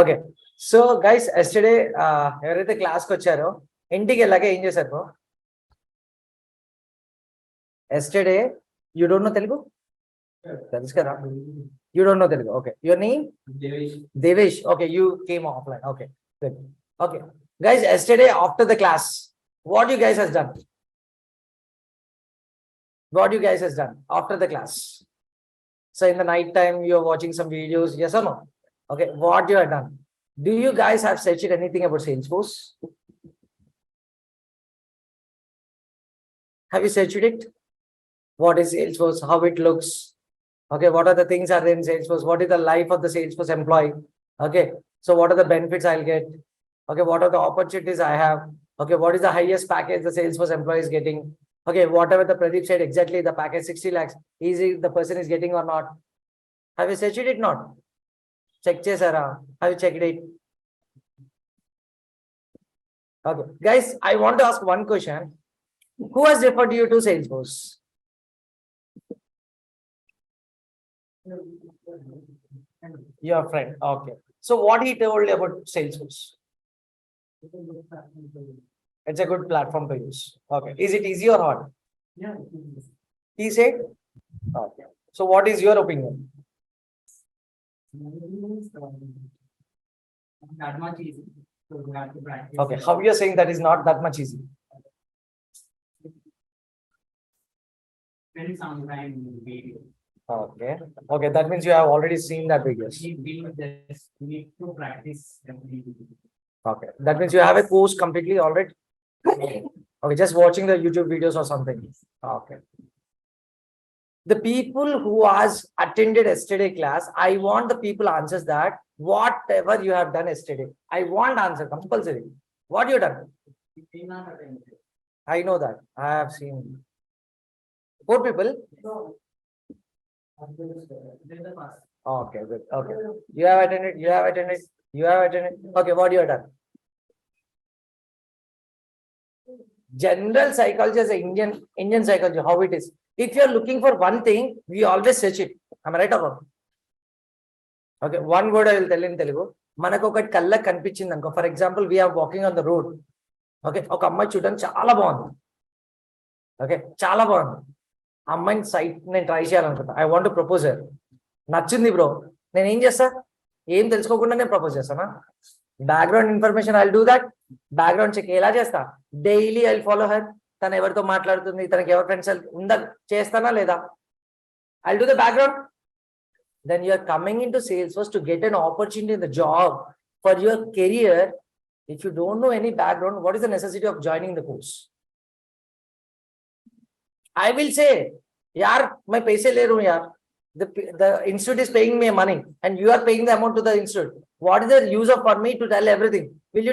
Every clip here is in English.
Okay. So guys yesterday ఎవరైతే క్లాస్కి వచ్చారో ఇంటికి వెళ్ళాక ఏం చేశారు bro? Yesterday you don't know Telugu? తెలుసు కదా, you don't know Telugu. Okay, your name? Devesh. Okay, you came offline. Okay, good. Okay, guys, yesterday after the class, what you guys has done? What you guys has done after the class? So in the night time you are watching some videos, yes or no? Okay, what you have done? Do you guys have searched anything about Salesforce? Have you searched it? What is Salesforce? How it looks? Okay, what are the things are there in Salesforce? What is the life of the Salesforce employee? Okay, so what are the benefits I'll get? Okay, what are the opportunities I have? Okay, what is the highest package the Salesforce employee is getting? Okay, whatever the Pradeep said, exactly the package 60 lakhs, is it the person is getting or not? Have you searched it? Not check chesara. Have you checked it? Okay, guys, I want to ask one question. Who has referred you to Salesforce? Your friend. Okay, so what he told you about Salesforce? It's a good platform to use. Okay, is it easy or hard? Yeah. He said. Okay, so what is your opinion? That much easy. So we have to practice. Okay, how you are saying that is not that much easy? Spend some time in the video. Okay, okay, that means you have already seen that videos. We need to practice every video. Okay, that means you have a course completely already. Okay, just watching the YouTube videos or something. Okay. The people who has attended yesterday class, I want the people answers that whatever you have done yesterday. I want answer compulsory. What you done? We not attended. I know that. I have seen 4 people. No. Then the first. Okay, good. Okay. You have attended, you have attended, you have attended. Okay, what you have done? General psychology is Indian psychology, how it is. If you are looking for one thing, we always search it. Am I right or wrong? Okay, one word I will tell in Telugu. మనకు ఒకటి కళ్ళకి కనిపించింది అనుకో. For example we're walking on the road. Okay, ఒక అమ్మాయి చూడడానికి చాలా బాగుంది. ఓకే, చాలా బాగుంది. ఆ అమ్మాయిని సైట్ నేను ట్రై చేయాలనుకుంటా. I want to propose her. నచ్చింది బ్రో, నేను ఏం చేస్తా? ఏం తెలుసుకోకుండా నేను ప్రపోజ్ చేస్తానా? Background information I do that. Background check ఎలా చేస్తా? Daily I follow her. తను ఎవరితో మాట్లాడుతుంది, తనకి ఎవరి ఫ్రెండ్స్ ఉందా, చేస్తానా లేదా? I do the background. Then you are coming into Salesforce to get an opportunity in the job for your career. If you don't know any background, what is the necessity of joining the course? I will say, yaar, main paise le raha hu yaar. The institute is paying me money and you are paying the amount to the institute. What is the use of for me to tell everything? Will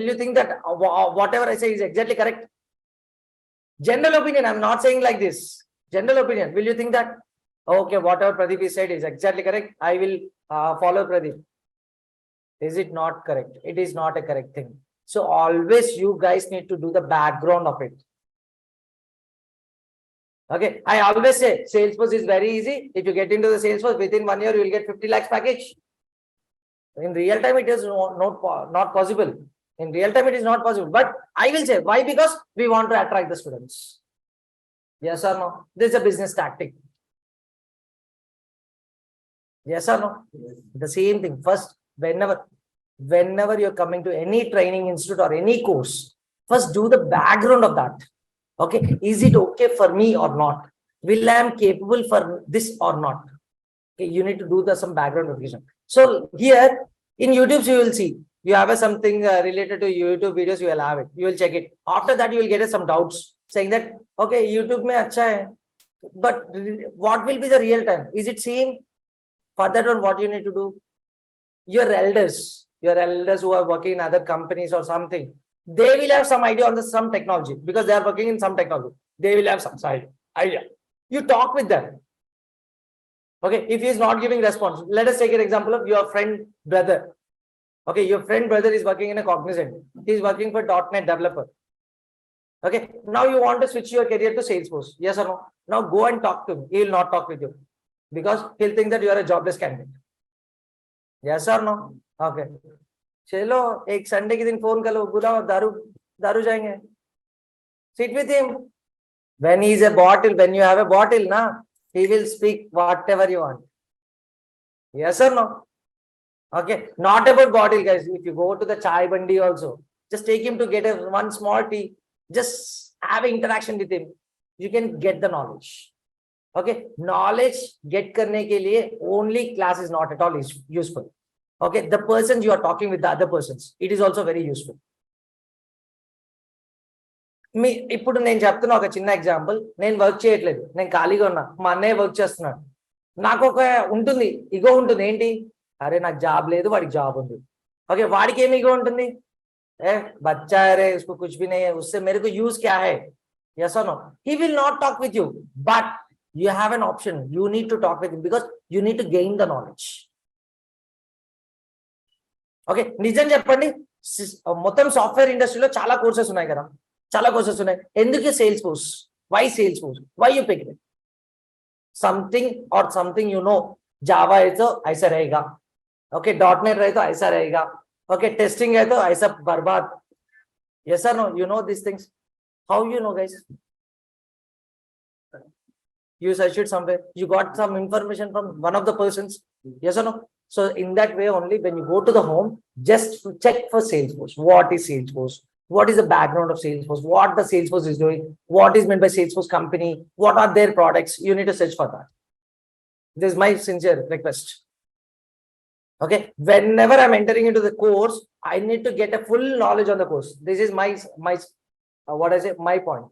you think that whatever I say is exactly correct? General opinion, I'm not saying like this. General opinion, will you think that okay, whatever Pradeep is said is exactly correct, I will follow Pradeep? Is it not correct? It is not a correct thing. So always you guys need to do the background of it. Okay, I always say Salesforce is very easy. If you get into the Salesforce, within 1 year you will get 50 lakhs package. In real time it is not possible. In real time it is not possible. But I will say why? Because we want to attract the students. Yes or no? This is a business tactic. Yes or no? Yes. The same thing. First, whenever you're coming to any training institute or any course, first do the background of that. Okay, is it okay for me or not? Will I am capable for this or not? Okay, you need to do some background revision. So here in YouTube you will see you have something related to YouTube videos. You will have it. You will check it. After that you will get some doubts saying that okay, YouTube mein acha hai, but what will be the real time? Is it same? For that one, what you need to do? Your elders who are working in other companies or something, they will have some idea on some technology because they are working in some technology. They will have some idea. You talk with them. Okay, if he is not giving response, let us take an example of your friend brother. Okay, your friend brother is working in a Cognizant. He is working for .NET developer. Okay, now you want to switch your career to Salesforce. Yes or no? Now go and talk to him. He will not talk with you because he'll think that you are a jobless candidate. Yes or no? Okay चलो एक Sunday के दिन phone करो बुलाओ दारू दारू जाएंगे sit with him when he is a bottle when you have a bottle na he will speak whatever you want yes or no okay not about bottle guys if you go to the chai bandi also just take him to get a one small tea just have an interaction with him you can get the knowledge okay knowledge get karne ke liye only class is not at all useful okay the persons you are talking with the other persons it is also very useful మీ ఇప్పుడు నేను చెప్తున్నా ఒక చిన్న example నేను work చేయట్లేదు నేను ఖాళీగా ఉన్నా మా అన్నయ్య వర్క్ చేస్తున్నాడు నాకు ఒక ఉంటుంది ఇగో ఉంటుంది ఏంటి అరే నాకు జాబ్ లేదు వాడికి జాబ్ ఉంది ఓకే వాడికి ఏమి ఇగో ఉంటుంది ఏ బచ్చా అరే उसको कुछ भी नहीं है उससे मेरे को यूज क्या है yes or no he will not talk with you but you have an option you need to talk with him because you need to gain the knowledge okay నిజం చెప్పండి మొత్తం సాఫ్ట్వేర్ ఇండస్ట్రీలో చాలా కోర్సెస్ ఉన్నాయి కదా చాలా కోర్సెస్ ఉన్నాయి ఎందుకు sales force why sales force why you pick something और समथिंग you know जावा है तो ऐसा रहेगा ओके .NET रहे तो ऐसा रहेगा ओके टेस्टिंग है तो ऐसा बर्बाद yes or no you know these things how you know guys you searched it somewhere you got some information from one of the persons yes or no so in that way only when you go to the home just check for Salesforce what is Salesforce what is the background of Salesforce what the Salesforce is doing what is meant by Salesforce company what are their products you need to search for that this is my sincere request okay whenever I'm entering into the course I need to get a full knowledge on the course this is my what I say my point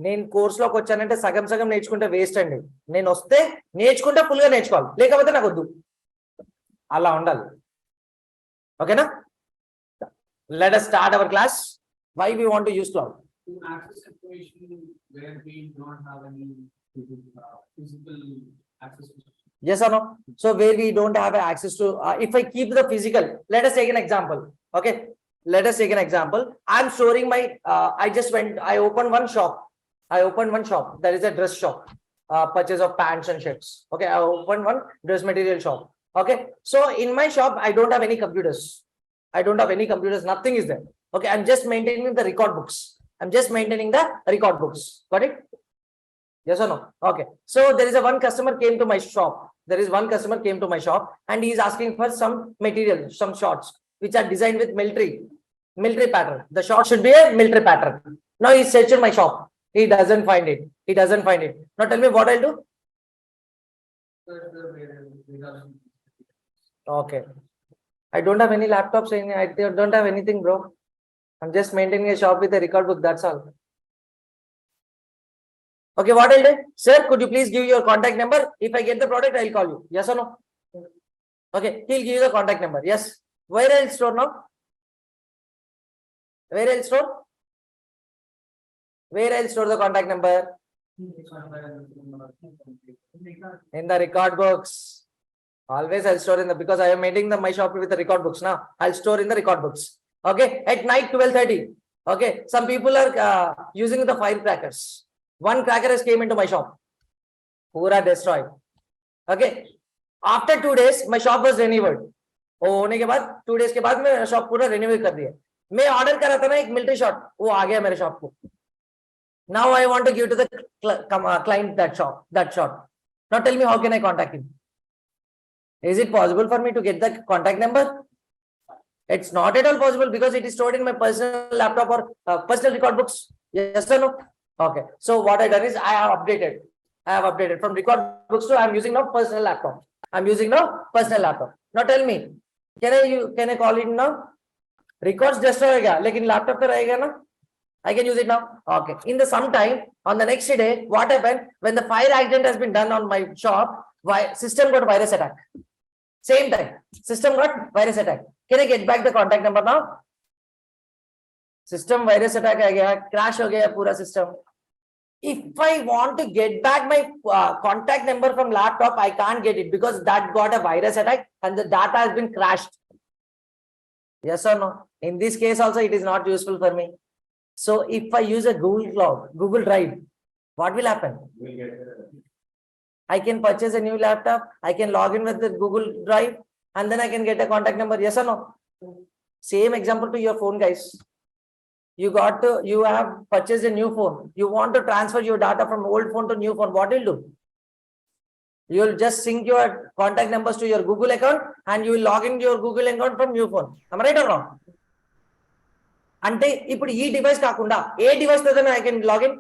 నేను కోర్సులోకి వచ్చానంటే సగం సగం నేర్చుకుంటే waste అండి నేను వస్తే నేర్చుకుంటే ఫుల్గా నేర్చుకోవాలి లేకపోతే నాకు వద్దు అలా ఉండాలి ఓకేనా let us start our class why we want to use cloud To access information where we don't have any physical access to. yes or no so where we don't have access to if I keep the physical let us take an example okay let us take an example I'm storing my I opened one shop that is a dress shop purchase of pants and shirts okay I opened one dress material shop okay so in my shop I don't have any computers nothing is there okay I'm just maintaining the record books got it yes or no okay so there is one customer came to my shop and he is asking for some material some shorts which are designed with military pattern the short should be a military pattern now he searched my shop he doesn't find it now tell me what I'll do okay I don't have any laptops I don't have anything bro I'm just maintaining a shop with a record book that's all okay what I'll do sir could you please give your contact number if I get the product I'll call you yes or no okay he'll give you the contact number yes where I'll store now where I'll store the contact number in the record books always I'll store in the because I am maintaining my shop with the record books now I'll store in the record books okay at night 12:30 okay some people are using the firecrackers one cracker has came into my shop pura destroyed okay after 2 days my shop was renewed होने के बाद 2 days के बाद मैं shop पूरा renew कर दिया मैं ऑर्डर कर रहा था ना एक मिलिट्री शॉट वो आ गया मेरे शॉप को now I want to give to the client that shot now tell me how can I contact him is it possible for me to get the contact number it's not at all possible because it is stored in my personal laptop or personal record books yes or no okay so what I done is I have updated from record books to I'm using now personal laptop now tell me can I call it now records destroy होगा लेकिन laptop पे रहेगा ना I can use it now okay in the sometime on the next day what happened when the fire accident has been done on my shop system got virus attack same time system got virus attack can I get back the contact number now system virus attack आ गया crash हो गया पूरा system if I want to get back my contact number from laptop I can't get it because that got a virus attack and the data has been crashed yes or no in this case also it is not useful for me so if I use a Google Drive what will happen I can purchase a new laptop I can log in with the Google Drive and then I can get a contact number. Yes or no? Same example to your phone, guys. You have purchased a new phone. You want to transfer your data from old phone to new phone. What will do? You'll just sync your contact numbers to your Google account and you will log into your Google account from new phone. Am I right or wrong? అంటే ఇప్పుడు ఈ device కాకుండా ఏ device తో I can log in.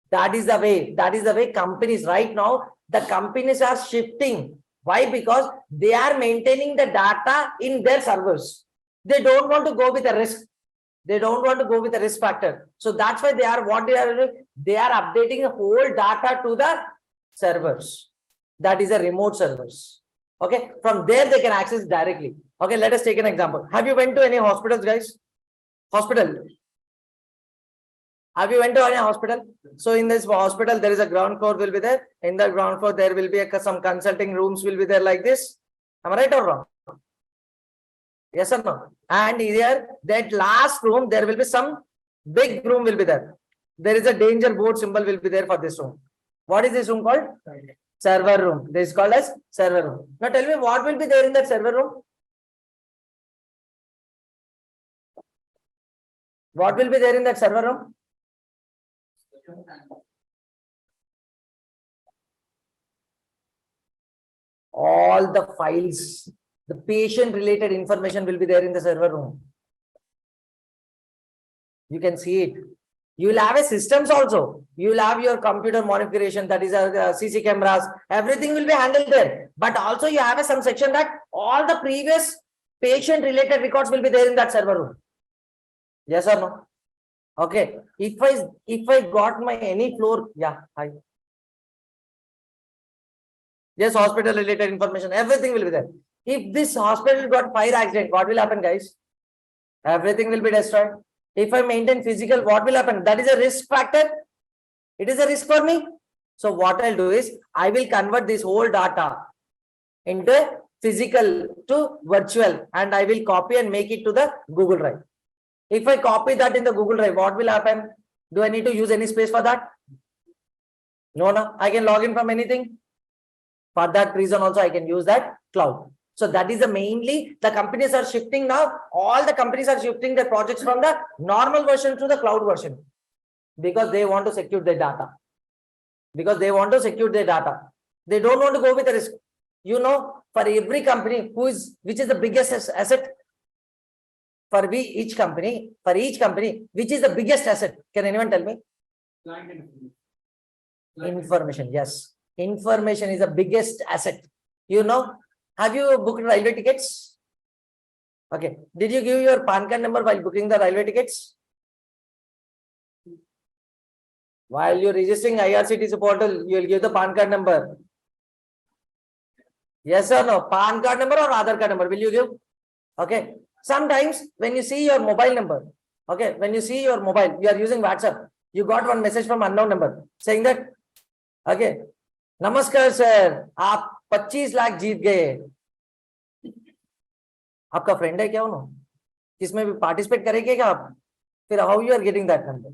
That is the way companies right now, the companies are shifting. Why? Because they are maintaining the data in their servers. They don't want to go with a risk. They don't want to go with a risk factor. So that's why they are updating the whole data to the servers. That is a remote servers. Okay, from there they can access directly. Okay, let us take an example. Have you went to any hospitals, guys? Hospital. Have you went to any hospital? So in this hospital, there is a ground floor will be there. In the ground floor, there will be some consulting rooms will be there like this. Am I right or wrong? Yes or no? And here, that last room, there will be some big room will be there. There is a danger board symbol will be there for this room. What is this room called? Server room. This is called as server room. Now tell me what will be there in that server room? What will be there in that server room? All the files, the patient related information will be there in the server room. You can see it. You will have a systems also. You will have your computer monitoring, that is CC cameras. Everything will be handled there. But also you have some section that all the previous patient related records will be there in that server room. Yes or no? Okay. If I got my any floor, yeah, hi. Yes, hospital related information, everything will be there. If this hospital got fire accident, what will happen, guys? Everything will be destroyed. If I maintain physical, what will happen? That is a risk factor. It is a risk for me. So what I'll do is, I will convert this whole data into physical to virtual, and I will copy and make it to the Google Drive. If I copy that in the Google Drive, what will happen? Do I need to use any space for that? No. I can log in from anything. For that reason also, I can use that cloud. So that is the mainly the companies are shifting now. All the companies are shifting their projects from the normal version to the cloud version because they want to secure their data. They don't want to go with the risk. You know, for every company, which is the biggest asset? For each company, which is the biggest asset? Can anyone tell me? Information. Yes. Information is the biggest asset. You know, have you booked railway tickets? Okay. Did you give your PAN card number while booking the railway tickets? While you're registering IRCTC portal, you will give the PAN card number. Yes or no? PAN card number or Aadhaar card number will you give? Okay. Sometimes when you see your mobile number, okay, when you see your mobile, you are using WhatsApp, you got one message from unknown number saying that, okay, नमस्कार sir, आप 25 लाख जीत गए. आपका friend है क्या उन्होंने? किसमें भी participate करेंगे क्या आप? फिर how you are getting that number?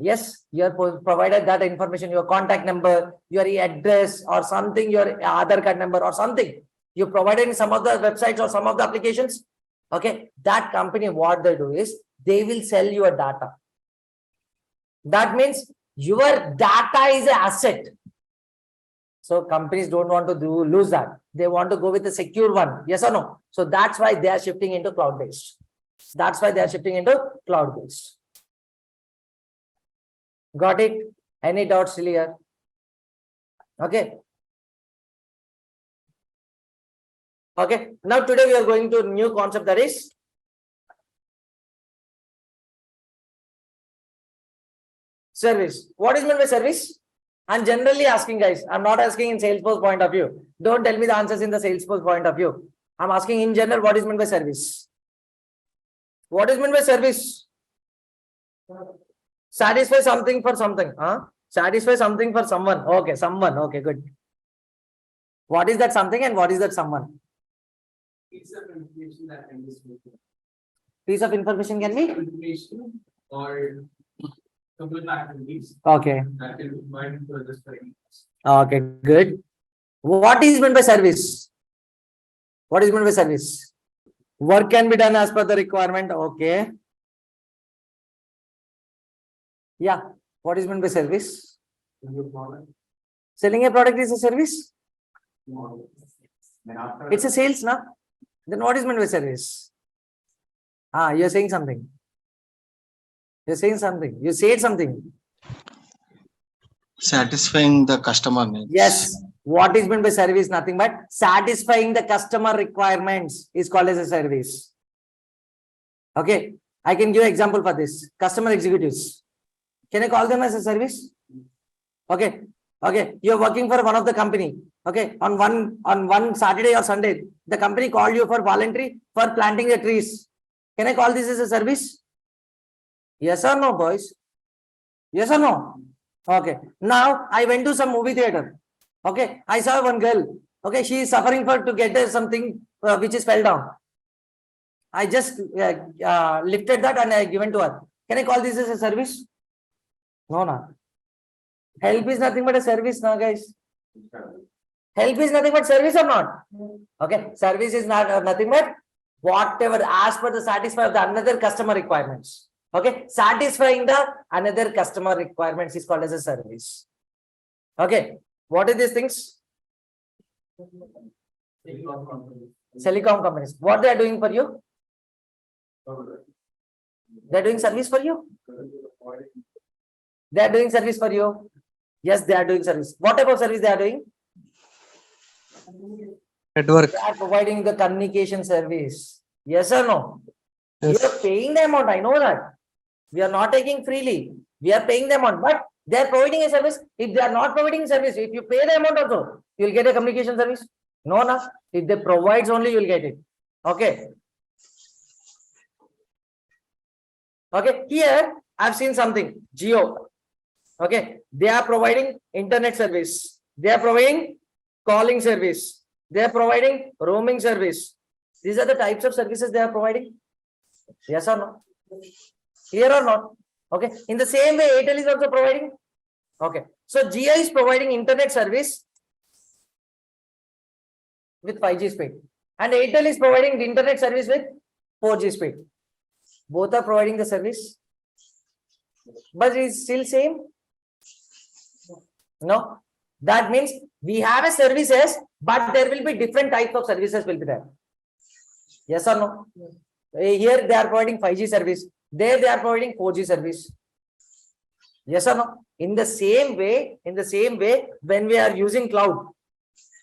Yes, you are provided that information, your contact number, your address or something, your Aadhaar card number or something. You provided in some of the websites or some of the applications. Okay, that company, what they do is they will sell your data. That means your data is an asset. So companies don't want to lose that. They want to go with a secure one. Yes or no? So that's why they are shifting into cloud-based. Got it? Any doubts still here? Okay. Okay. Now today we are going to a new concept, that is service. What is meant by service? I'm generally asking, guys. I'm not asking in Salesforce point of view. Don't tell me the answers in the Salesforce point of view. I'm asking in general, what is meant by service? What is meant by service? Satisfy something for something. Huh? Satisfy something for someone. Okay, someone. Okay, good. What is that something and what is that someone? Piece of information that can be spoken. Piece of information can be? Information or couple activities Okay. that can be provided for this training. Okay, good. What is meant by service? What is meant by service? Work can be done as per the requirement. Okay. Yeah. What is meant by service? Selling a product is a service. It's a sales, na? Then what is meant by service? Ah, you're saying something. You're saying something. You said something. Satisfying the customer needs. Yes. What is meant by service? Nothing but satisfying the customer requirements is called as a service. Okay. I can give an example for this. Customer executives. Can I call them as a service? Okay. Okay. You're working for one of the company. Okay. On one Saturday or Sunday, the company called you for voluntary for planting the trees. Can I call this as a service? Yes or no, boys? Yes or no? Okay. Now I went to some movie theater. Okay. I saw one girl. Okay. She is suffering for to get something which is fell down. I just lifted that and I given to her. Can I call this as a service? No, no. Help is nothing but a service now, guys. Help is nothing but service or not? Okay. Service is not nothing but whatever as per the satisfy of the another customer requirements. Okay. Satisfying the another customer requirements is called as a service. Okay. What are these things? Telecom companies. What they are doing for you? They are doing service for you. They are doing service for you. Yes, they are doing service. What type of service they are doing? Network. They are providing the communication service. Yes or no? Yes. You are paying the amount. I know that. We are not taking freely. We are paying the amount, but they are providing a service. If they are not providing service, if you pay the amount also, you will get a communication service. No, no. If they provides only, you will get it. Okay. Okay. Here, I've seen something. Geo. Okay. They are providing internet service. They are providing calling service. They are providing roaming service. These are the types of services they are providing. Yes or no? Clear or not? Okay. In the same way, Airtel is also providing. Okay. So Jio is providing internet service with 5G speed. And Airtel is providing the internet service with 4G speed. Both are providing the service. But it is still same. No. That means we have a services, but there will be different types of services will be there. Yes or no? Here they are providing 5G service. There they are providing 4G service. Yes or no? In the same way, when we are using cloud,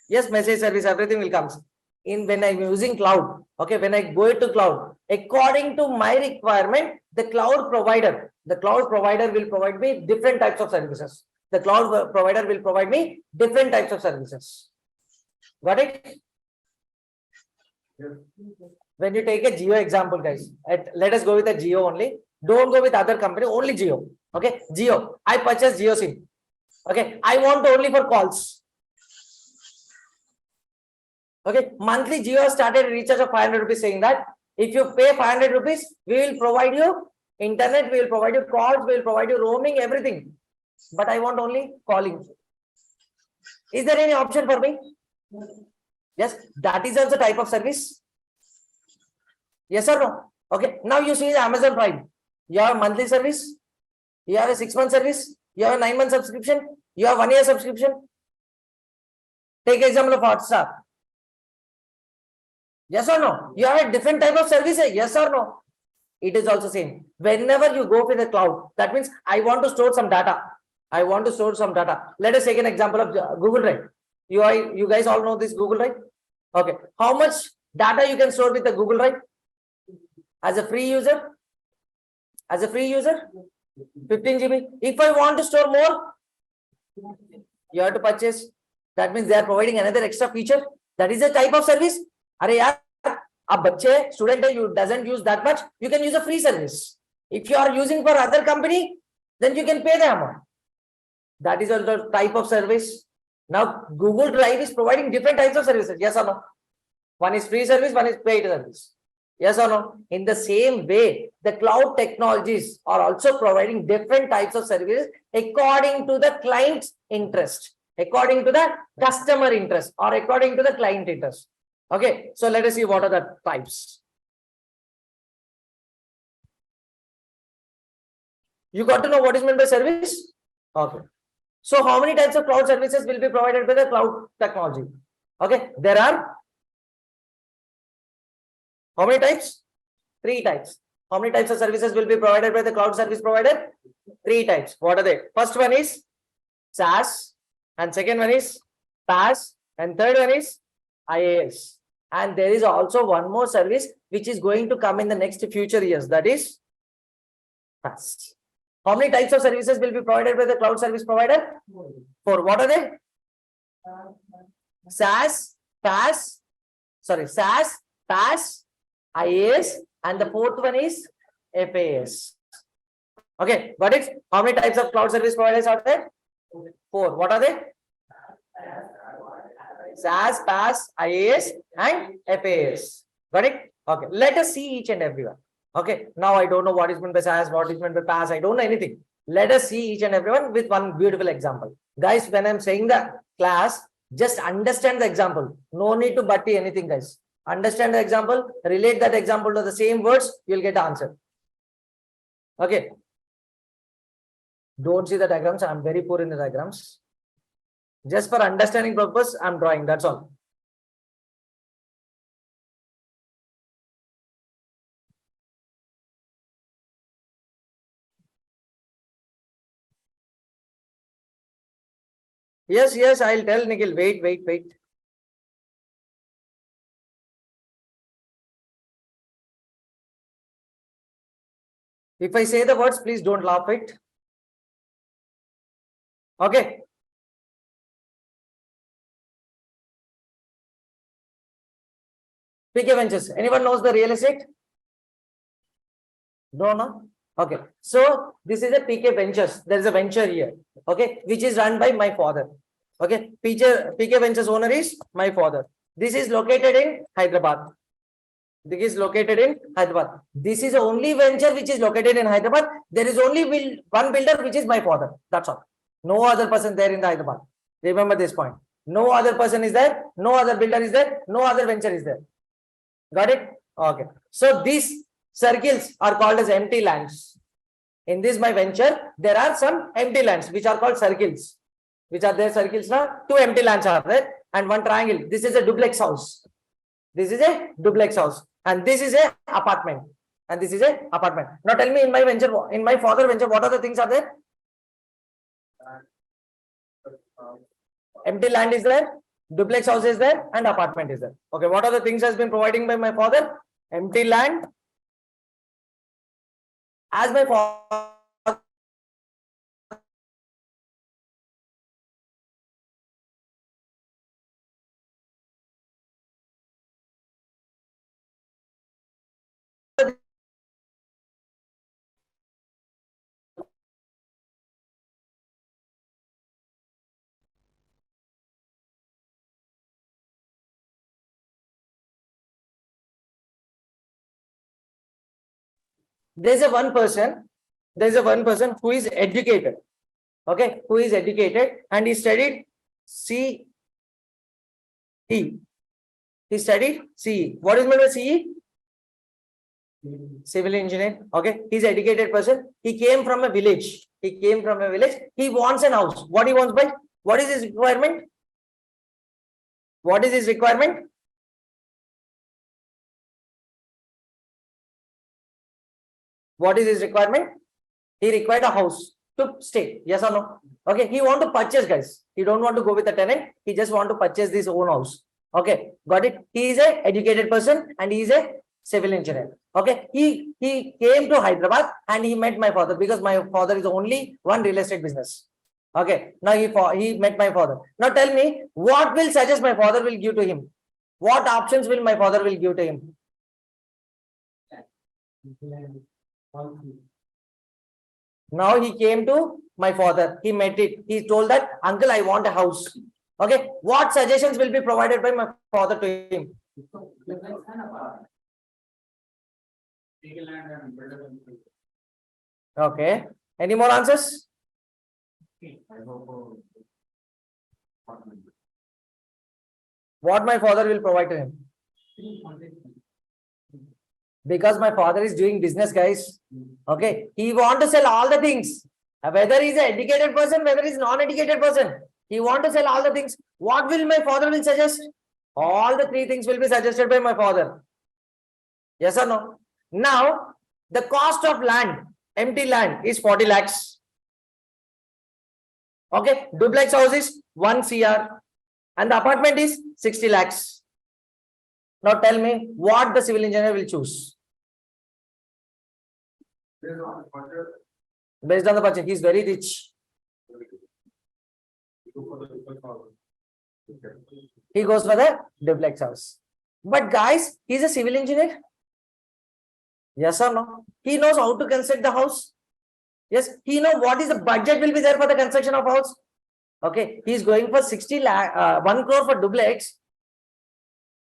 yes, message service, everything will come. When I'm using cloud, okay, when I go to cloud, according to my requirement, the cloud provider will provide me different types of services. The cloud provider will provide me different types of services. Got it? When you take a Jio example, guys, let us go with a Jio only. Don't go with other company, only Jio. Okay, Jio. I purchased Jio SIM. Okay, I want only for calls. Okay, monthly Jio started a recharge of 500 rupees saying that if you pay 500 rupees, we will provide you internet, we will provide you calls, we will provide you roaming, everything. But I want only calling. Is there any option for me? Yes, that is also type of service. Yes or no? Okay, now you see the Amazon Prime. You have a monthly service, you have a 6-month service, you have a 9-month subscription, you have 1-year subscription. Take example of Hotstar. Yes or no? You have a different type of service. Yes or no? It is also same. Whenever you go with the cloud, that means I want to store some data. I want to store some data. Let us take an example of Google Drive. You guys all know this Google Drive. Okay. How much data you can store with the Google Drive? As a free user? 15 GB. If I want to store more, you have to purchase. That means they are providing another extra feature. That is a type of service. Are yaar, a bache, student you doesn't use that much, you can use a free service. If you are using for other company, then you can pay the amount. That is also type of service. Now Google Drive is providing different types of services. Yes or no? One is free service, one is paid service. Yes or no? In the same way, the cloud technologies are also providing different types of services according to the client's interest, according to the customer interest, or according to the client interest. Okay, so let us see what are the types. You got to know what is meant by service? Okay. So how many types of cloud services will be provided by the cloud technology? Okay, there are how many types? 3 types. How many types of services will be provided by the cloud service provider? 3 types. What are they? First one is SaaS, and second one is paas, and third one is IaaS. And there is also one more service which is going to come in the next future years, that is paas. How many types of services will be provided by the cloud service provider? 4. What are they? SaaS, paas, IaaS, and the 4th one is paas. Okay, got it? How many types of cloud service providers are there? 4. What are they? SaaS, paas, IaaS, and paas. Got it? Okay, let us see each and every one. Okay, now I don't know what is meant by SaaS, what is meant by paas. I don't know anything. Let us see each and every one with one beautiful example. Guys, when I'm saying the class, just understand the example. No need to butty anything, guys. Understand the example, relate that example to the same words, you'll get the answer. Okay. Don't see the diagrams. I'm very poor in the diagrams. Just for understanding purpose, I'm drawing. That's all. Yes, I'll tell Nikhil. Wait. If I say the words, please don't laugh it. Okay. PK Ventures. Anyone knows the real estate? No. Okay. So this is a PK Ventures. There is a venture here. Okay, which is run by my father. Okay, PK Ventures owner is my father. This is located in Hyderabad. This is located in Hyderabad. This is the only venture which is located in Hyderabad. There is only one builder which is my father. That's all. No other person there in the Hyderabad. Remember this point. No other person is there. No other builder is there. No other venture is there. Got it? Okay. So these circles are called as empty lands. In this my venture, there are some empty lands which are called circles. Which are there circles now? 2 empty lands are there and 1 triangle. This is a duplex house. This is a duplex house. And this is a apartment. And this is a apartment. Now tell me, in my venture, in my father venture, what are the things are there? Empty land is there, duplex house is there, and apartment is there. Okay, what are the things has been providing by my father? Empty land. As my father, there's a one person who is educated. Okay, who is educated and he studied CE. He studied CE. What is meant by CE? Civil engineer. Okay, he's an educated person. He came from a village. He wants an house. What he wants by? What is his requirement? What is his requirement? What is his requirement? He required a house to stay. Yes or no? Okay, he want to purchase, guys. He don't want to go with a tenant. He just want to purchase this own house. Okay, got it? He is a educated person and he is a civil engineer. Okay, he came to Hyderabad and he met my father because my father is only one real estate business. Okay, now he met my father. Now tell me, what will suggest my father will give to him? What options will my father will give to him? Now he came to my father. He met it. He told that, uncle, I want a house. Okay, what suggestions will be provided by my father to him? take a land and build a country. Okay. Any more answers? I hope. What my father will provide to him? Because my father is doing business, guys. Okay. He want to sell all the things. Whether he's an educated person, whether he's non-educated person. He want to sell all the things. What will my father will suggest? All the three things will be suggested by my father. Yes or no? Now, the cost of land, empty land is 40 lakhs. Okay. Duplex house is 1 CR. And the apartment is 60 lakhs. Now tell me what the civil engineer will choose. Based on the budget, he is very rich. He goes for the duplex house. But guys, he is a civil engineer. Yes or no? He knows how to construct the house. Yes, he knows what is the budget will be there for the construction of house. Okay, he is going for 60 lakh, 1 crore for duplex.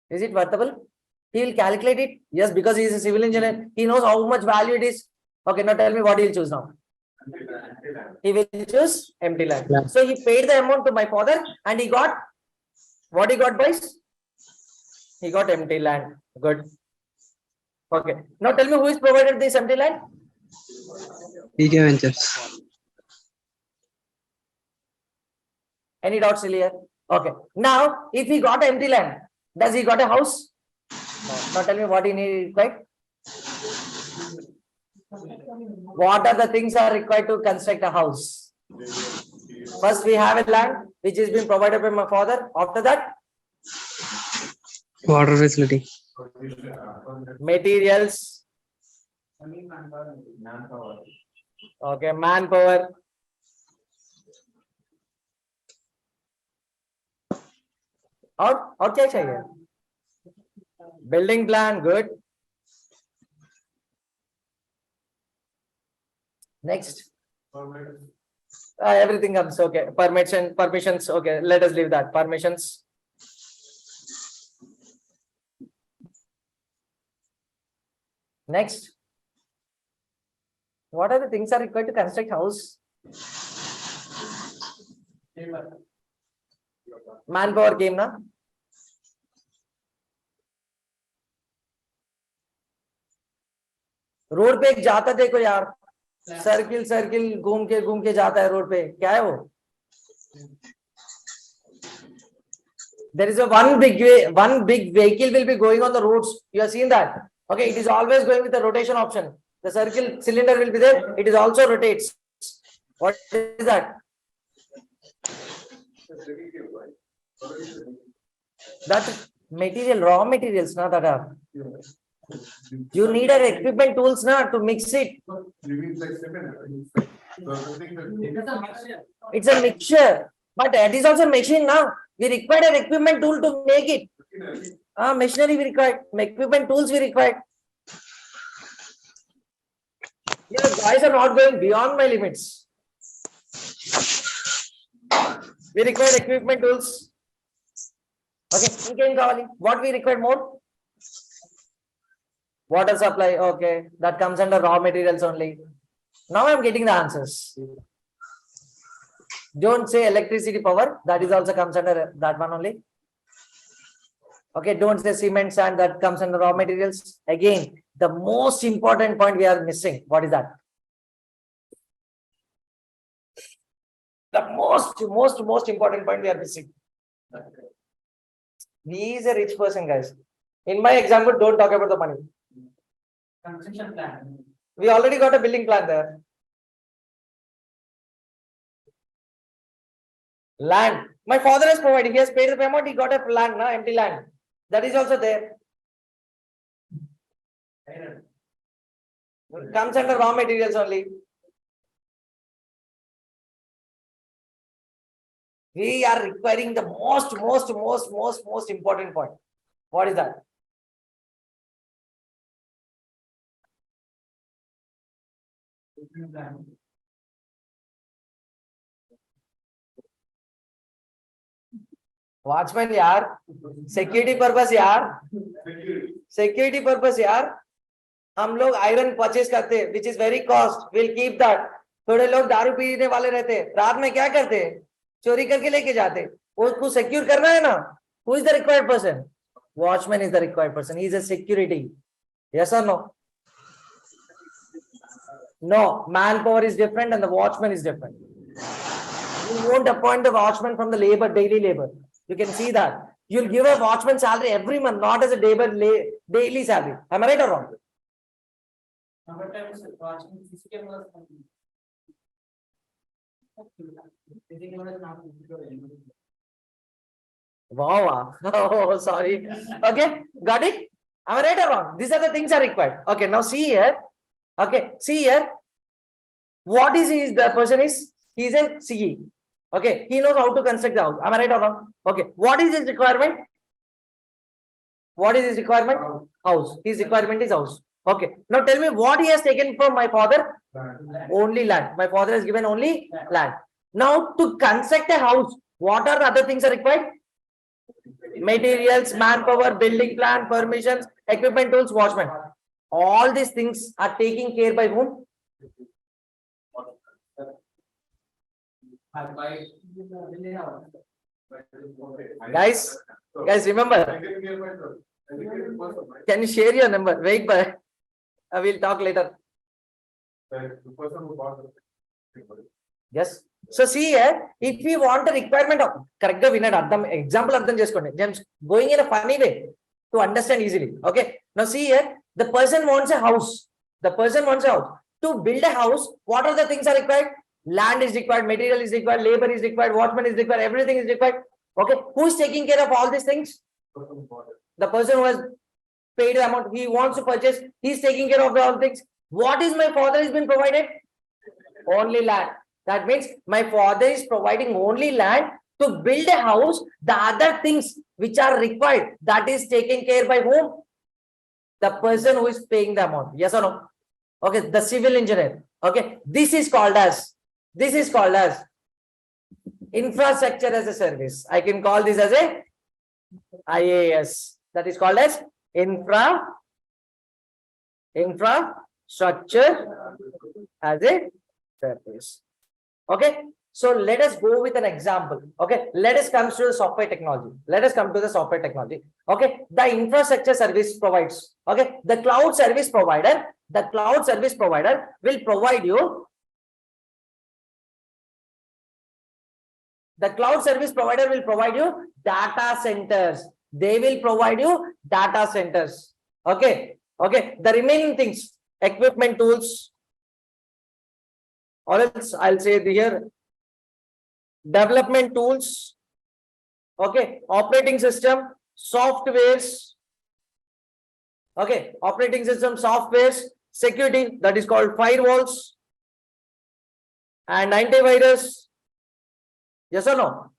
Is it worthable? He will calculate it. Yes, because he is a civil engineer. He knows how much value it is. Okay, now tell me what he will choose now. He will choose empty land. Land. So he paid the amount to my father and he got what he got, boys? He got empty land. Good. Okay. Now tell me who is provided this empty land? PK Ventures. Any doubts still here? Okay. Now, if he got empty land, does he got a house? No. Now tell me what he need, right? What are the things are required to construct a house? First, we have a land which is being provided by my father. After that, Water facility. materials. Okay, manpower. और क्या चाहिए? Building plan, good. Next. Everything comes okay. Permissions. Okay, let us leave that. Permissions. Next. What are the things are required to construct house? Manpower came na? Road पे एक जाता देखो यार, circle घूम के जाता है रोड पे, क्या है वो? There is a one big vehicle will be going on the roads. You have seen that? Okay, it is always going with the rotation option. The circle cylinder will be there. It is also rotates. What is that? That material, raw materials, na that are. You need an equipment tools na to mix it. It's a mixture, but it is also machine now. We require an equipment tool to make it. Machinery we require, equipment tools we require. Yeah, guys are not going beyond my limits. We require equipment tools. Okay, what we require more? Water supply, okay, that comes under raw materials only. Now I'm getting the answers. Don't say electricity power, that is also comes under that one only. Okay, don't say cement sand, that comes under raw materials. Again, the most important point we are missing. What is that? The most important point we are missing. He is a rich person, guys. In my example, don't talk about the money. Construction plan. We already got a building plan there. Land. My father has provided. He has paid the payment. He got a land, na, empty land. That is also there. Comes under raw materials only. We are requiring the most important point. What is that? Watchman यार, security purpose यार, security purpose यार. हम लोग iron purchase करते हैं which is very cost, will keep that. थोड़े लोग दारू पीने वाले रहते हैं, रात में क्या करते हैं, चोरी करके लेके जाते हैं. उसको सिक्योर करना है ना. Who is the required person? Watchman is the required person. He is a security. Yes और no? No, manpower is different and the watchman is different. You won't appoint the watchman from the labor, daily labor. You can see that. You'll give a watchman salary every month, not as a daily salary. Am I right or wrong? Number times watching physical was Wow. Oh, sorry. Okay, got it? Am I right or wrong? These are the things are required. Okay, now see here. Okay, see here. What is he? The person is, he is a CE. Okay, he knows how to construct the house. Am I right or wrong? Okay, what is his requirement? What is his requirement? House. His requirement is house. Okay, now tell me what he has taken from my father? Only land. My father has given only land. Now to construct a house, what are the other things are required? Materials, manpower, building plan, permissions, equipment, tools, watchman. All these things are taken care by whom? Guys, remember, can you share your number? Wait, but I will talk later. Yes. So see here, if we want a requirement of correct example James going in a funny way to understand easily. Okay. Now see here, the person wants a house. The person wants a house. To build a house, what are the things are required? Land is required, material is required, labor is required, watchman is required, everything is required. Okay. Who is taking care of all these things? The person who has paid the amount, he wants to purchase, he is taking care of all things. What is my father has been provided? Only land. That means my father is providing only land to build a house. The other things which are required, that is taken care by whom? The person who is paying the amount. Yes or no? Okay, the civil engineer. Okay, this is called as infrastructure as a service. I can call this as a IAS. That is called as infrastructure as a service. Okay, so let us go with an example. Okay, let us come to the software technology. Okay, the infrastructure service provides. Okay, the cloud service provider will provide you. The cloud service provider will provide you data centers. They will provide you data centers. Okay, the remaining things, equipment, tools, or else I'll say here development tools. Okay, operating system, softwares. Okay, operating system, softwares, security, that is called firewalls and antivirus. Yes or no?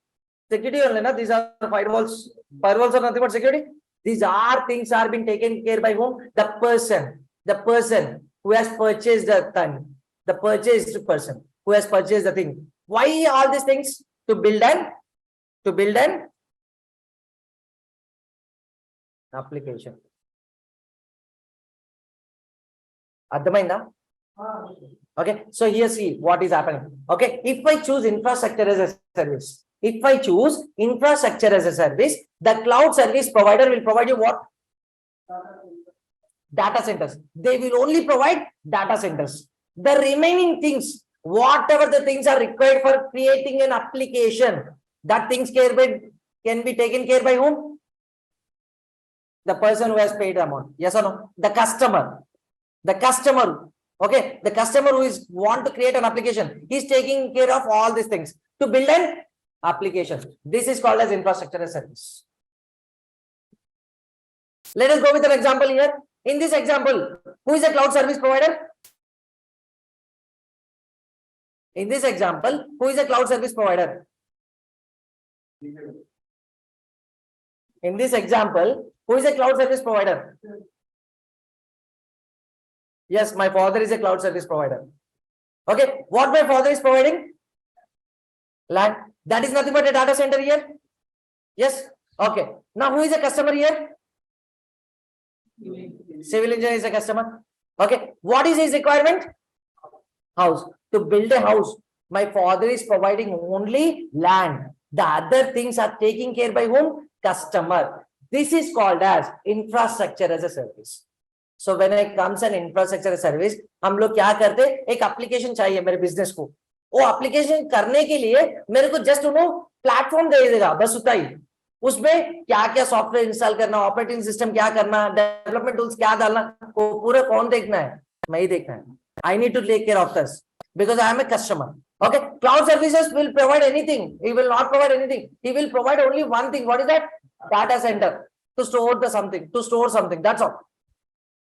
Security only, na? These are firewalls. Firewalls are nothing but security. These are things are being taken care by whom? The person who has purchased the thing. The purchased person who has purchased the thing. Why all these things? To build an application. Adhamainda? Okay, so here see what is happening. Okay, if I choose infrastructure as a service, the cloud service provider will provide you what? Data centers. They will only provide data centers. The remaining things, whatever the things are required for creating an application, that things can be taken care by whom? The person who has paid the amount. Yes or no? The customer. Okay, the customer who is want to create an application, he is taking care of all these things to build an application. This is called as infrastructure as a service. Let us go with an example here. In this example, who is a cloud service provider? In this example, who is a cloud service provider? In this example, who is a cloud service provider? Yes, my father is a cloud service provider. Okay, what my father is providing? Land. That is nothing but a data center here. Yes. Okay. Now, who is a customer here? Civil engineer is a customer. Okay, what is his requirement? House. To build a house, my father is providing only land. The other things are taken care by whom? Customer. This is called as infrastructure as a service. So when it comes an infrastructure as a service, हम लोग क्या करते हैं? एक application चाहिए मेरे business को. वो एप्लीकेशन करने के लिए मेरे को जस्ट उन्होंने प्लेटफॉर्म दे देगा, बस उतना ही. उसमें क्या क्या सॉफ्टवेयर इंस्टॉल करना, ऑपरेटिंग सिस्टम क्या करना, डेवलपमेंट टूल्स क्या डालना, वो पूरा कौन देखना है? मैं ही देखना है. I need to take care of this because I am a customer. Okay, cloud services will provide anything. He will not provide anything. He will provide only one thing. What is that? Data center to store the something, to store something. That's all.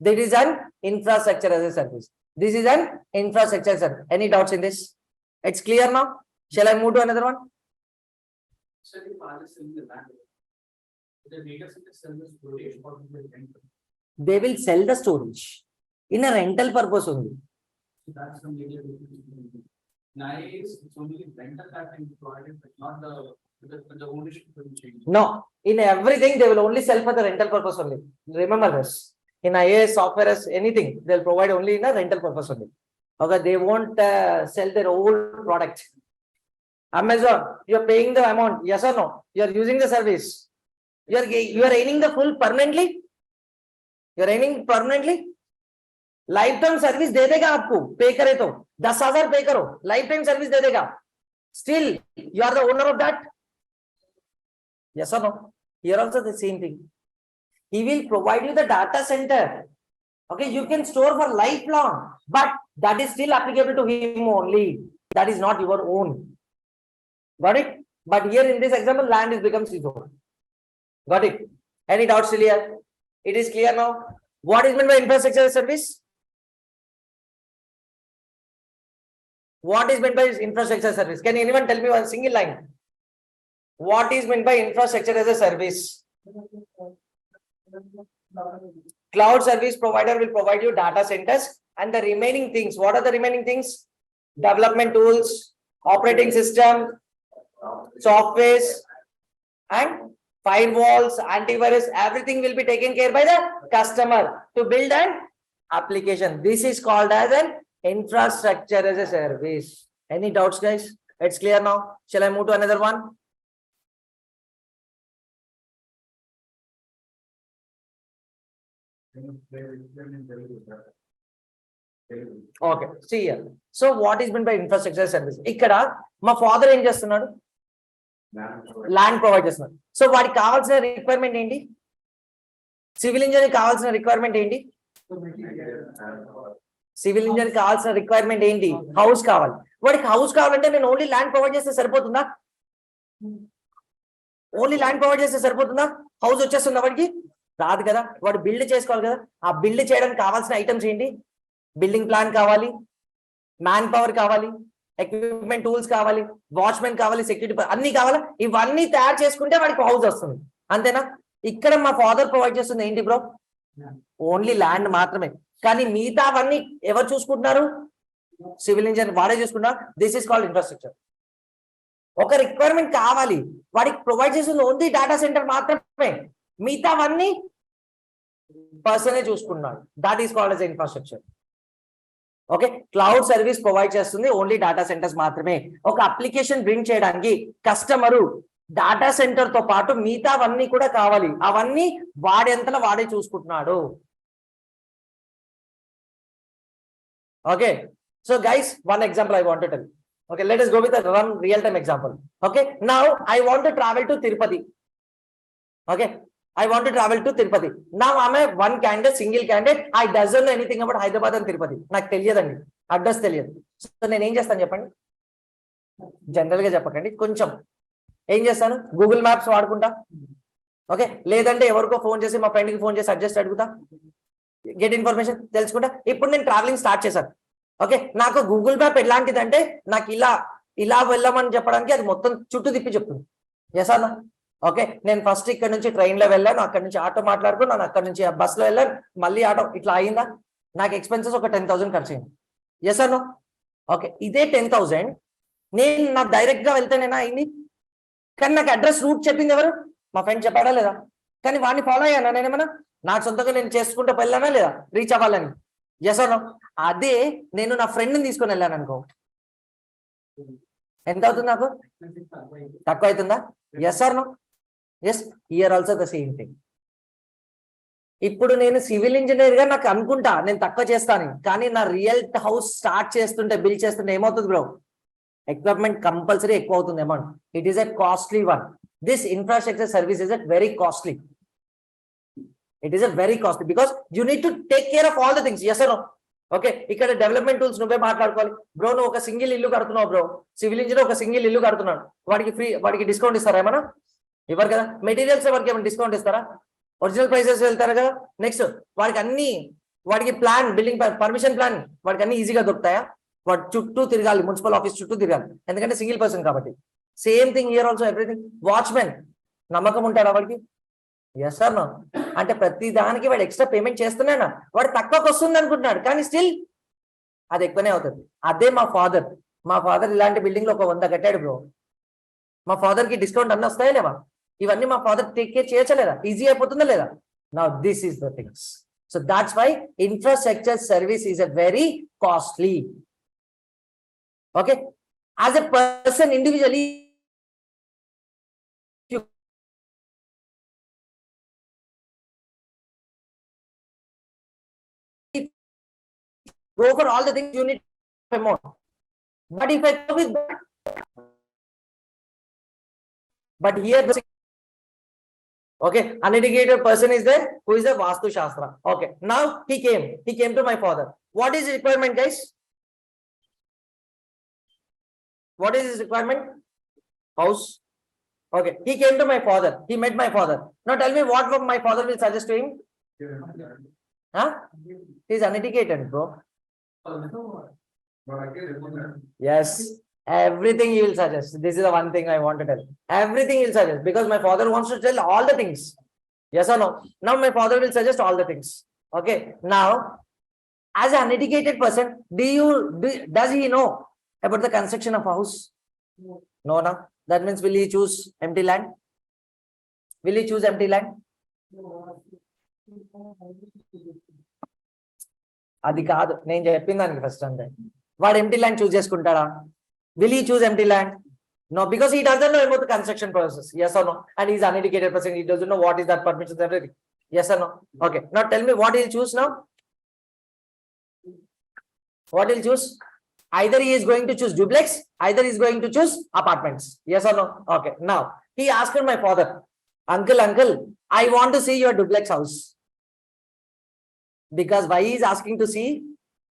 That is an infrastructure as a service. This is an infrastructure service. Any doubts in this? It's clear now. Shall I move to another one? So the paas is in the land. The data center service storage or the rental. They will sell the storage in a rental purpose only. So that's the major difference. Nice, it's only rental that can be provided, but not the ownership will change. No, in everything they will only sell for the rental purpose only. Remember this. In IAS, software, as anything, they'll provide only in a rental purpose only. Okay, they won't sell their old product. Amazon, you're paying the amount, yes or no? You're using the service. You're earning the full permanently. You're earning permanently. Lifetime service दे देगा आपको, पे करे तो 10,000 पे करो, lifetime service दे देगा. Still, you are the owner of that. Yes or no? Here also the same thing. He will provide you the data center. Okay, you can store for lifelong, but that is still applicable to him only. That is not your own. Got it? But here in this example, land is becomes his own. Got it? Any doubts still here? It is clear now. What is meant by infrastructure as a service? What is meant by infrastructure as a service? Can anyone tell me one single line? What is meant by infrastructure as a service? Cloud service provider will provide you data centers and the remaining things. What are the remaining things? Development tools, operating system, softwares, and firewalls, antivirus, everything will be taken care by the customer to build an application. This is called as an infrastructure as a service. Any doubts, guys? It's clear now. Shall I move to another one? Okay, see here. So what is meant by infrastructure service? Ikkada my father ఏం చేస్తున్నాడు? Land provide చేస్తున్నాడు. So వాడికి కావాల్సిన requirement ఏంటి? Civil engineer కావాల్సిన requirement ఏంటి? Civil engineer కావాల్సిన requirement ఏంటి? హౌస్ కావాలి. వాడికి హౌస్ కావాలంటే నేను ఓన్లీ ల్యాండ్ ప్రొవైడ్ చేస్తే సరిపోతుందా? ఓన్లీ ల్యాండ్ ప్రొవైడ్ చేస్తే సరిపోతుందా? హౌస్ వచ్చేస్తుందా వాడికి? రాదు కదా. వాడు బిల్డ్ చేసుకోవాలి కదా. ఆ బిల్డ్ చేయడానికి కావాల్సిన ఐటమ్స్ ఏంటి? బిల్డింగ్ ప్లాన్ కావాలి, మ్యాన్ పవర్ కావాలి, ఎక్విప్మెంట్ టూల్స్ కావాలి, వాచ్మెన్ కావాలి, సెక్యూరిటీ అన్ని కావాలి. ఇవన్నీ తయారు చేసుకుంటే వాడికి హౌస్ వస్తుంది. అంతేనా? ఇక్కడ మా ఫాదర్ ప్రొవైడ్ చేస్తుంది ఏంటి బ్రో? ఓన్లీ ల్యాండ్ మాత్రమే. కానీ మిగతా అవన్నీ ఎవరు చూసుకుంటున్నారు? సివిల్ ఇంజనీర్ వాడే చూసుకుంటున్నారు. This is called infrastructure. ఒక రిక్వైర్మెంట్ కావాలి, వాడికి ప్రొవైడ్ చేస్తుంది ఓన్లీ డేటా సెంటర్ మాత్రమే. మిగతా అవన్నీ పర్సనే చూసుకున్నాడు. That is called as infrastructure. Okay, cloud service provide చేస్తుంది ఓన్లీ డేటా సెంటర్స్ మాత్రమే. ఒక అప్లికేషన్ బిల్డ్ చేయడానికి కస్టమరు డేటా సెంటర్ తో పాటు మిగతావన్నీ కూడా కావాలి. అవన్నీ వాడేంతలో వాడే చూసుకుంటున్నాడు. Okay, so guys one example I want to tell. Okay, let us go with a one real time example. Okay, now I want to travel to Tirupati. Okay, I want to travel to Tirupati. Now I'm a one candidate, single candidate. I doesn't know anything about Hyderabad and Tirupati. నాకు తెలియదండి, address తెలియదు. So నేను ఏం చేస్తాను చెప్పండి? General గా చెప్పకండి, కొంచెం ఏం చేస్తాను? Google maps వాడుకుంటా. ఓకే, లేదంటే ఎవరికో ఫోన్ చేసి మా ఫ్రెండ్కి ఫోన్ చేసి అడ్జస్ట్ అడుగుతా, గెట్ ఇన్ఫర్మేషన్ తెలుసుకుంటా. ఇప్పుడు నేను ట్రావెలింగ్ స్టార్ట్ చేశాను. ఓకే, నాకు గూగుల్ మ్యాప్ ఎలాంటిదంటే నాకు ఇలా వెళ్ళమని చెప్పడానికి అది మొత్తం చుట్టూ తిప్పి చెప్తుంది. ఎస్ అన్న? ఓకే, నేను ఫస్ట్ ఇక్కడ నుంచి ట్రైన్ లో వెళ్ళాను, అక్కడ నుంచి ఆటో మాట్లాడుకున్నాను, అక్కడ నుంచి బస్ లో వెళ్ళాను, మళ్ళీ ఆటో, ఇట్లా అయిందా? నాకు ఎక్స్పెన్సెస్ ఒక 10,000 ఖర్చు అయింది. ఎస్ అన్న? ఓకే, ఇదే 10,000 నేను నాకు డైరెక్ట్ గా వెళ్తేనేనా అయింది? కానీ నాకు అడ్రస్ రూట్ చెప్పింది ఎవరు? మా ఫ్రెండ్ చెప్పాడా లేదా? కానీ వాడిని ఫాలో అయ్యానా నేనేమన్నా? నాకు సొంతంగా నేను చేసుకుంటూ వెళ్ళానా లేదా రీచ్ అవ్వాలని? Yes or no? అదే నేను నా ఫ్రెండ్ని తీసుకొని వెళ్ళాను అనుకో, ఎంత అవుతుంది నాకు? తక్కువ అవుతుందా? Yes or no? Yes, here also the same thing. ఇప్పుడు నేను సివిల్ ఇంజనీర్ గా నాకు అనుకుంటా నేను తక్కువ చేస్తాను, కానీ నా రియల్ హౌస్ స్టార్ట్ చేస్తుంటే బిల్డ్ చేస్తుంటే ఏమవుతుంది బ్రో? ఎక్విప్మెంట్ కంపల్సరీ ఎక్కువ అవుతుంది amount. It is a costly one. This infrastructure service is a very costly. It is a very costly because you need to take care of all the things. Yes no? Okay, ఇక్కడ development tools నువ్వే మాట్లాడుకోవాలి. Bro నువ్వు ఒక single ఇల్లు కడుతున్నావు bro, civil engineer ఒక single ఇల్లు కడుతున్నాడు, వాడికి డిస్కౌంట్ ఇస్తారా ఏమన్నా? ఇవ్వరు కదా. మెటీరియల్స్ వాడికి ఏమైనా డిస్కౌంట్ ఇస్తారా? ఒరిజినల్ ప్రైసెస్ వెళ్తారు కదా. నెక్స్ట్ వాడికి ప్లాన్, బిల్డింగ్ పర్మిషన్ ప్లాన్ వాడికి అన్ని ఈజీగా దొరుకుతాయా? వాడు చుట్టూ తిరగాలి, మున్సిపల్ ఆఫీస్ చుట్టూ తిరగాలి, ఎందుకంటే సింగిల్ పర్సన్ కాబట్టి. Same thing here also everything. Watchmen నమ్మకం ఉంటాడా వాడికి? Yes sir no? అంటే ప్రతి దానికి వాడు ఎక్స్ట్రా పేమెంట్ చేస్తున్నాడా? వాడు తక్కువకి వస్తుంది అనుకుంటున్నాడు, కానీ స్టిల్ అది ఎక్కువనే అవుతుంది. అదే మా ఫాదర్ ఇలాంటి బిల్డింగ్ లో ఒక 100 కట్టాడు బ్రో. మా ఫాదర్ కి డిస్కౌంట్ అన్నీ వస్తాయా లేవా? ఇవన్నీ మా ఫాదర్ టేక్ కేర్ చేయొచ్చా లేదా? ఈజీ అయిపోతుందా లేదా? Now this is the things. So that's why infrastructure service is a very costly. Okay, as a person individually go for all the things you need amount. But if I go with that, but here the okay, uneducated person is there who is a Vastu Shastra. Okay, now he came to my father. What is his requirement, guys? What is his requirement? House. Okay, he came to my father, he met my father. Now tell me what my father will suggest to him. Huh? He is uneducated, bro. Yes, everything he will suggest. This is the one thing I want to tell. Everything he will suggest because my father wants to tell all the things. Yes or no? Now my father will suggest all the things. Okay, now as an uneducated person, does he know about the construction of a house? No, no. That means will he choose empty land? Will he choose empty land? అది కాదు నేను చెప్పిన దానికి first. అంటే వాడు empty land choose చేసుకుంటాడా? Will he choose empty land? No, because he doesn't know about the construction process. Yes or no? And he's an uneducated person, he doesn't know what is that permission, everything. Yes or no? Okay, now tell me what he'll choose now. What he'll choose? Either he is going to choose duplex, either he is going to choose apartments. Yes or no? Okay, now he asked my father, uncle, I want to see your duplex house. Because why he is asking to see?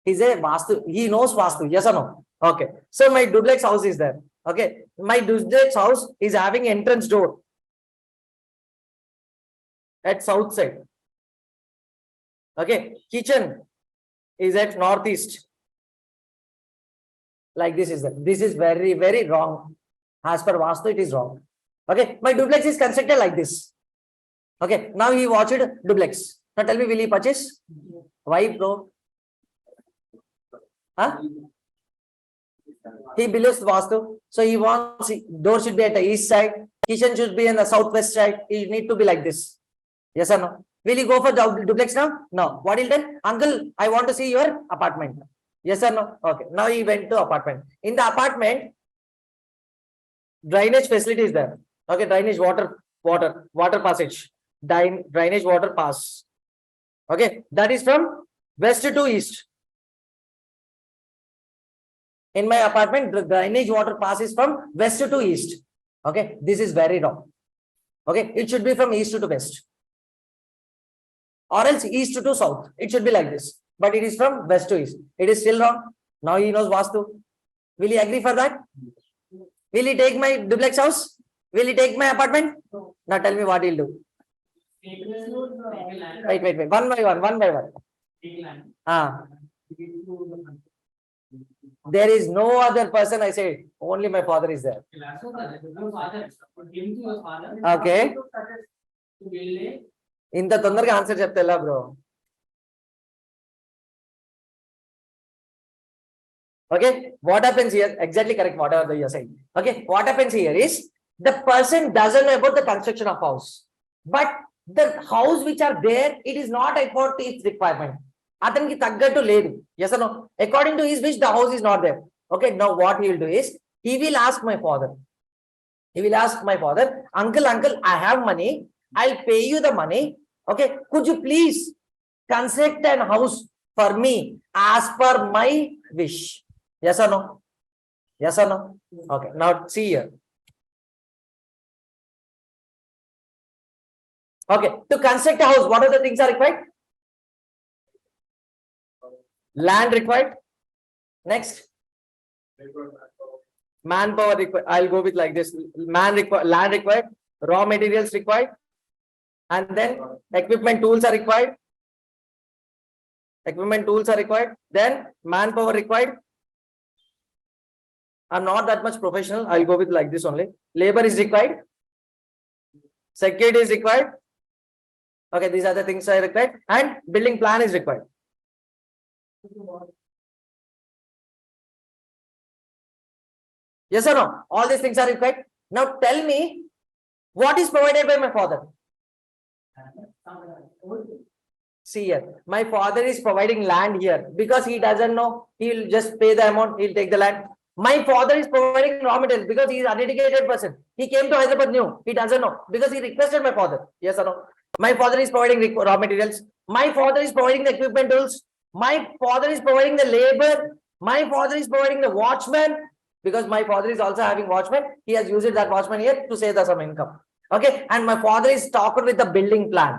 He's a Vastu, he knows Vastu. Yes or no? Okay, so my duplex house is there. Okay, my duplex house is having entrance door at south side. Okay, kitchen is at northeast. Like this is that. This is very, very wrong. As per Vastu, it is wrong. Okay, my duplex is constructed like this. Okay, now he watched duplex. Now tell me, will he purchase? Why, bro? Huh? He believes Vastu, so he wants door should be at the east side, kitchen should be in the southwest side. It need to be like this. Yes or no? Will he go for duplex now? No. What he'll tell? Uncle, I want to see your apartment. Yes or no? Okay. Now he went to apartment. In the apartment, drainage facility is there. Okay, drainage water passage. Drainage water pass. Okay, that is from west to east. In my apartment, the drainage water passes from west to east. Okay, this is very wrong. Okay, it should be from east to west, or else east to south. It should be like this, but it is from west to east. It is still wrong. Now he knows Vastu. Will he agree for that? Will he take my duplex house? Will he take my apartment? Now tell me what he'll do. Wait. One by one. There is no other person, I say. Only my father is there. Okay. ఇంత తొందరగా answer చెప్తే ఎలా bro? Okay, what happens here? Exactly correct, whatever you are saying. Okay, what happens here is the person doesn't know about the construction of house, but the house which are there, it is not about its requirement. అతనికి తగ్గట్టు లేదు. Yes or no? According to his wish, the house is not there. Okay, now what he will do is, he will ask my father. He will ask my father, uncle, I have money. I'll pay you the money. Okay, could you please construct an house for me as per my wish? Yes or no? Yes or no? Okay, now see here. Okay, to construct a house, what are the things are required? Land required. Next, manpower required. I'll go with like this: land required, raw materials required, and then equipment tools are required. Equipment tools are required. Then manpower required. I'm not that much professional. I'll go with like this only. Labor is required. Security is required. Okay, these are the things are required, and building plan is required. Yes or no? All these things are required. Now tell me, what is provided by my father? See here, my father is providing land here because he doesn't know. He will just pay the amount. He'll take the land. My father is providing raw materials because he is an uneducated person. He came to Hyderabad new. He doesn't know because he requested my father. Yes or no? My father is providing raw materials. My father is providing the equipment tools. My father is providing the labor. My father is providing the watchman because my father is also having watchman. He has used that watchman here to save some income. Okay, and my father is talked with the building plan.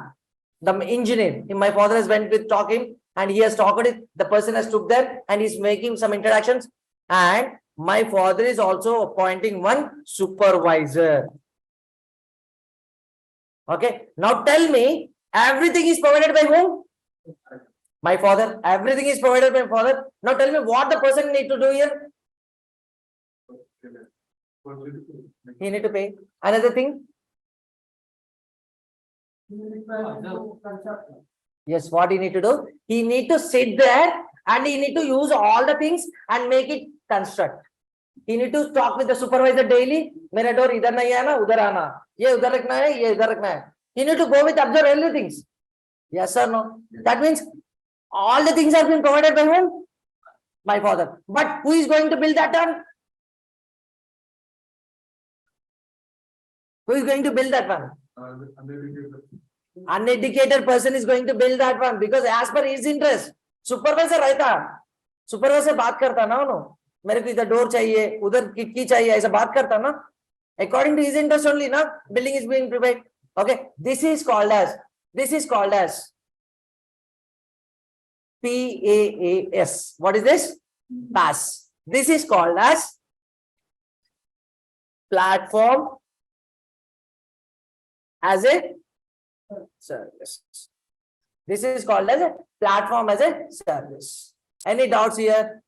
The engineer, my father has went with talking and he has talked it. The person has took them and he's making some introductions. And my father is also appointing one supervisor. Okay, now tell me, everything is provided by whom? My father. Everything is provided by my father. Now tell me what the person need to do here. He need to pay. Another thing. Yes, what he need to do? He need to sit there and he need to use all the things and make it construct. He need to talk with the supervisor daily. मेरा door इधर नहीं है ना, उधर आना. ये उधर रखना है, ये इधर रखना है. He need to go with observe all things. Yes or no? That means all the things have been provided by whom? My father. But who is going to build that one? Who is going to build that one? Uneducated person is going to build that one because as per his interest. Supervisor रहता, supervisor बात करता ना उन्हों, मेरे को इधर door चाहिए, उधर खिड़की चाहिए, ऐसा बात करता ना. According to his interest only, ना building is being prepared. Okay, this is called as PAAS. What is this? PAS. This is called as platform as a service. This is called as a platform as a service. Any doubts here?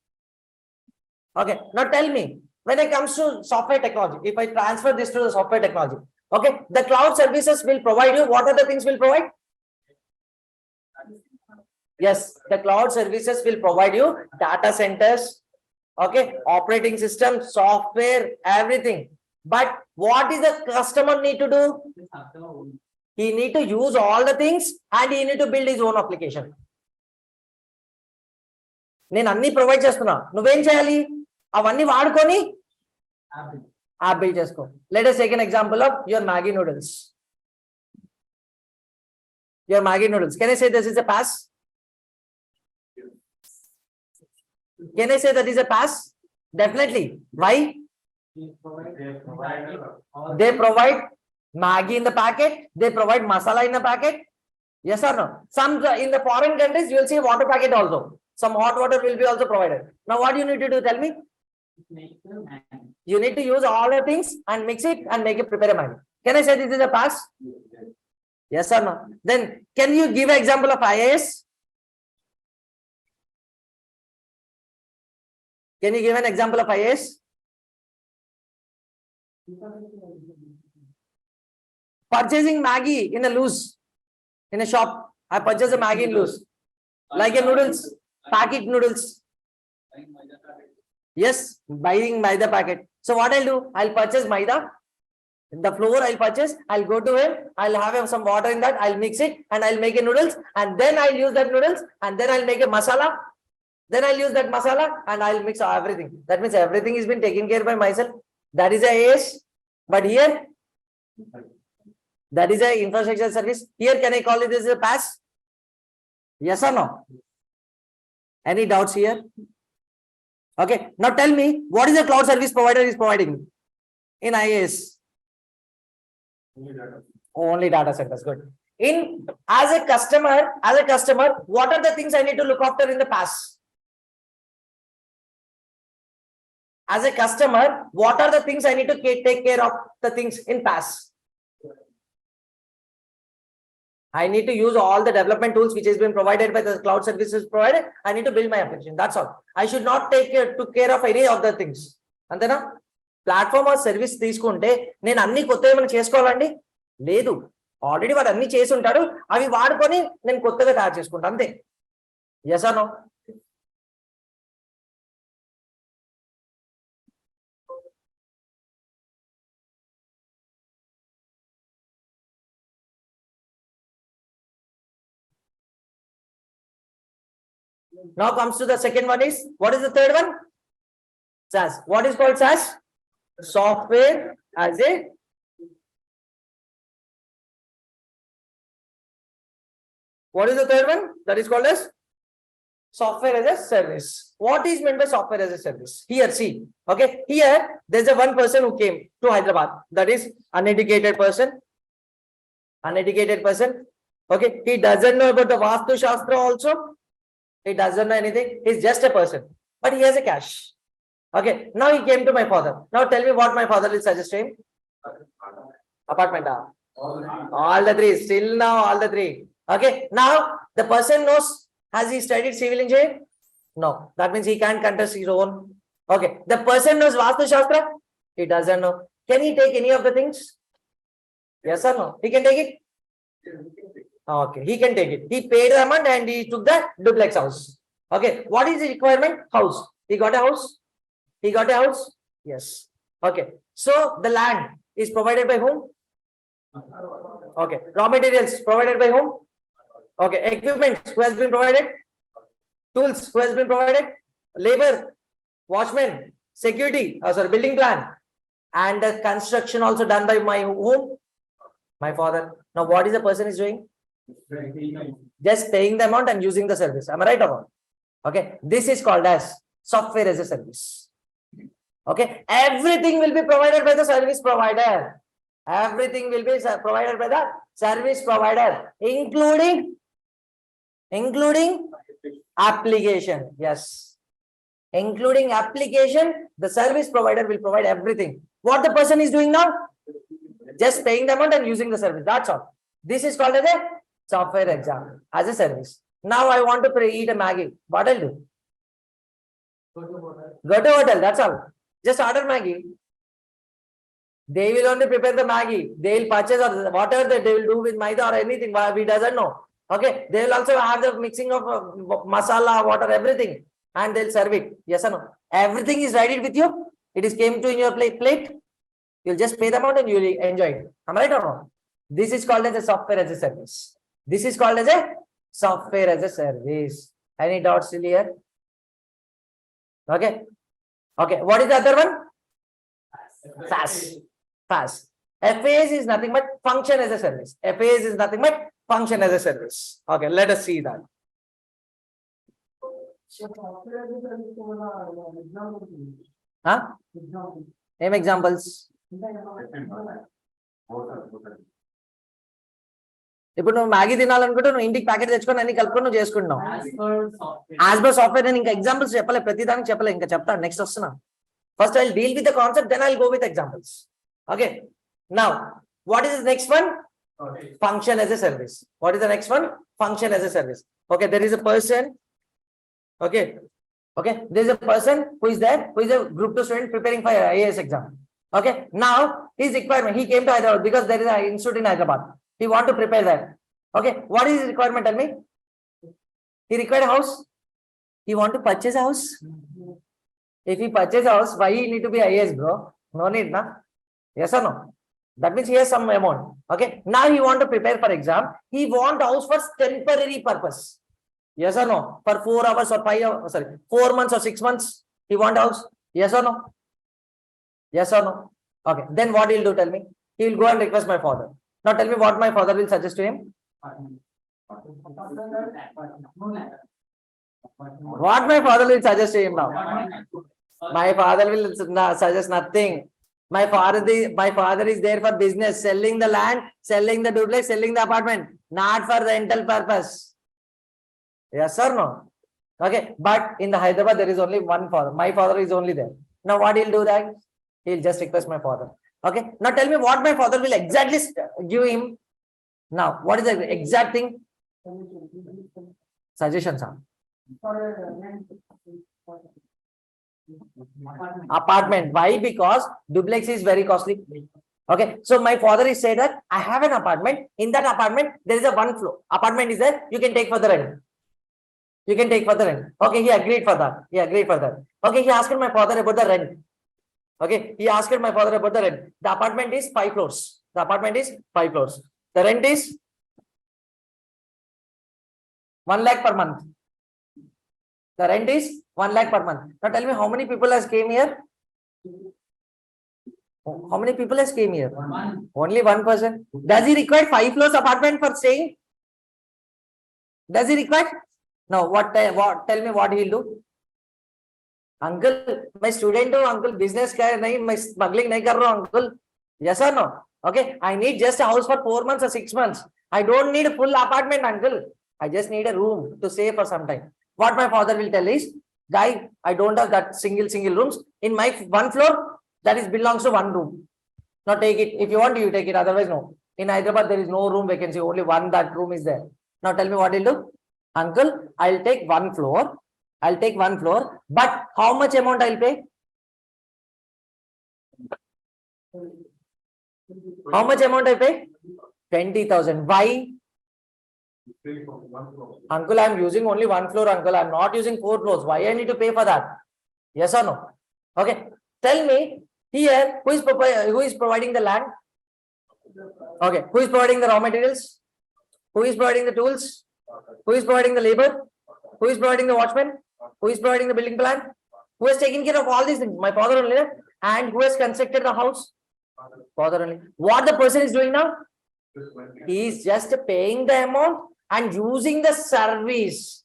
Okay, now tell me, when it comes to software technology, if I transfer this to the software technology, okay, the cloud services will provide you, what are the things will provide? Yes, the cloud services will provide you data centers, okay, operating system, software, everything. But what is the customer need to do? He need to use all the things and he need to build his own application. నేను అన్ని provide చేస్తున్నా, నువ్వేం చేయాలి? అవన్నీ వాడుకొని app build చేసుకో. Let us take an example of your Maggi noodles. Your Maggi noodles. Can I say this is a pass? Can I say that is a pass? Definitely. Why? They provide Maggi in the packet. They provide masala in the packet. Yes or no? Some in the foreign countries, you will see water packet also. Some hot water will be also provided. Now, what you need to do? Tell me. You need to use all the things and mix it and make it prepare a Maggi. Can I say this is a pass? Yes or no? Then, can you give an example of IAS? Can you give an example of IAS? Purchasing Maggi in a loose, in a shop. I purchase a Maggi in loose, like a noodles, packet noodles. Yes, buying maida packet. So what I'll do? I'll purchase maida. The flour I'll purchase, I'll go to him, I'll have some water in that, I'll mix it and I'll make a noodles, and then I'll use that noodles, and then I'll make a masala. Then I'll use that masala and I'll mix everything. That means everything is been taken care by myself. That is a AS. But here, that is a infrastructure service. Here, can I call it as a pass? Yes or no? Any doubts here? Okay. Now tell me, what is the cloud service provider is providing in IaaS? Only data centers. Good. As a customer, what are the things I need to look after in the PaaS? As a customer, what are the things I need to take care of the things in PaaS? I need to use all the development tools which has been provided by the cloud services provider. I need to build my application. That's all. I should not take care of any of the things. Antena? Platform or service తీసుకుంటే నేను అన్ని కొత్తగా ఏమైనా చేసుకోవాలండి? లేదు. Already వాడు అన్ని చేసి ఉంటాడు. అవి వాడుకొని నేను కొత్తగా తయారు చేసుకుంటా అంతే. Yes or no? Now comes to the second one is, what is the third one? SaaS. What is called SaaS? Software as a what is the third one? That is called as software as a service. What is meant by software as a service? Here, see. Okay. Here, there's a one person who came to Hyderabad. That is uneducated person. Uneducated person. Okay. He doesn't know about the Vastu Shastra also. He doesn't know anything. He's just a person. But he has a cash. Okay. Now he came to my father. Now tell me what my father will suggest to him. Apartment. All the three. Still now all the three. Okay. Now the person knows. Has he studied civil engineering? No. That means he can't contest his own. Okay. The person knows Vastu Shastra? He doesn't know. Can he take any of the things? Yes or no? He can take it? Okay. He can take it. He paid the amount and he took the duplex house. Okay. What is the requirement? House. He got a house? He got a house? Yes. Okay. So the land is provided by whom? Okay. Raw materials provided by whom? Okay. Equipment who has been provided? Tools who has been provided? Labor, watchman, security, building plan, and the construction also done by my whom? My father. Now what is the person is doing? Just paying the amount and using the service. Am I right or wrong? Okay. This is called as software as a service. Okay. Everything will be provided by the service provider. Everything will be provided by the service provider, including application. Yes. Including application, the service provider will provide everything. What the person is doing now? Just paying the amount and using the service. That's all. This is called as a software exam, as a service. Now I want to eat a Maggie. What I'll do? Go to hotel. That's all. Just order Maggie. They will only prepare the Maggie. They will purchase or whatever that they will do with maida or anything. We doesn't know. Okay. They will also have the mixing of masala, water, everything, and they'll serve it. Yes or no? Everything is ready with you. It is came to in your plate. You'll just pay the amount and you'll enjoy it. Am I right or no? This is called as a software as a service. This is called as a software as a service. Any doubts still here? Okay. Okay. What is the other one? SaaS. FaaS. FaaS is nothing but function as a service. FaaS is nothing but function as a service. Okay. Let us see that. Huh? Name examples. ఇప్పుడు నువ్వు Maggi తినాలనుకుంటే నువ్వు ఇంటికి packet తెచ్చుకొని అన్ని కలుపుకొని నువ్వు చేసుకుంటున్నావు. As per software నేను ఇంకా ఎగ్జాంపుల్స్ చెప్పలే, ప్రతి దానికి చెప్పలే, ఇంకా చెప్తాను నెక్స్ట్ వస్తున్నా. First I deal with the concept, then I go with examples. Okay. Now what is the next one? Function as a service. What is the next one? Function as a service. Okay, there is a person. Okay. Okay, there is a person who is there, who is a group 2 student preparing for IAS exam. Okay, now his requirement, he came to Hyderabad because there is an institute in Hyderabad. He want to prepare that. Okay, what is his requirement? Tell me. He required a house. He want to purchase a house. If he purchase a house, why he need to be IAS, bro? No need, na? Yes or no? That means he has some amount. Okay. Now he want to prepare for exam. He want house for temporary purpose. Yes or no? For 4 hours or 5 hours, sorry, 4 months or 6 months. He want house. Yes or no? Yes or no? Okay. Then what he'll do? Tell me. He will go and request my father. Now tell me what my father will suggest to him. What my father will suggest to him now? My father will suggest nothing. My father is there for business, selling the land, selling the duplex, selling the apartment, not for rental purpose. Yes or no? Okay, but in the Hyderabad there is only one father. My father is only there. Now what he'll do that? He'll just request my father. Okay. Now tell me what my father will exactly give him. Now what is the exact thing? Suggestions. Apartment. Why? Because duplex is very costly. Okay. So my father is said that I have an apartment. In that apartment, there is a one floor. Apartment is there. You can take for the rent. You can take for the rent. Okay. He agreed for that. He agreed for that. Okay. He asked my father about the rent. Okay. He asked my father about the rent. The apartment is 5 floors. The apartment is 5 floors. The rent is 1 lakh per month. The rent is 1 lakh per month. Now tell me how many people has came here? How many people has came here? Only one person. Does he require 5 floors apartment for staying? Does he require? No. What? Tell me what he'll do. Uncle, my student ho, uncle, business nahi, my smuggling nahi kar raha, uncle. Yes or no? Okay. I need just a house for 4 months or 6 months. I don't need a full apartment, uncle. I just need a room to stay for some time. What my father will tell is, guy, I don't have that single rooms. In my 1 floor, that is belongs to 1 room. Now take it. If you want, you take it. Otherwise, no. In Hyderabad, there is no room vacancy. Only one that room is there. Now tell me what he'll do. Uncle, I'll take 1 floor. I'll take 1 floor. But how much amount I'll pay? How much amount I pay? 20,000. Why? Uncle, I'm using only 1 floor, uncle. I'm not using 4 floors. Why I need to pay for that? Yes or no? Okay. Tell me here, who is providing the land? Okay. Who is providing the raw materials? Who is providing the tools? Who is providing the labor? Who is providing the watchman? Who is providing the building plan? Who has taken care of all these things? My father only. And who has constructed the house? Father only. What the person is doing now? He is just paying the amount and using the service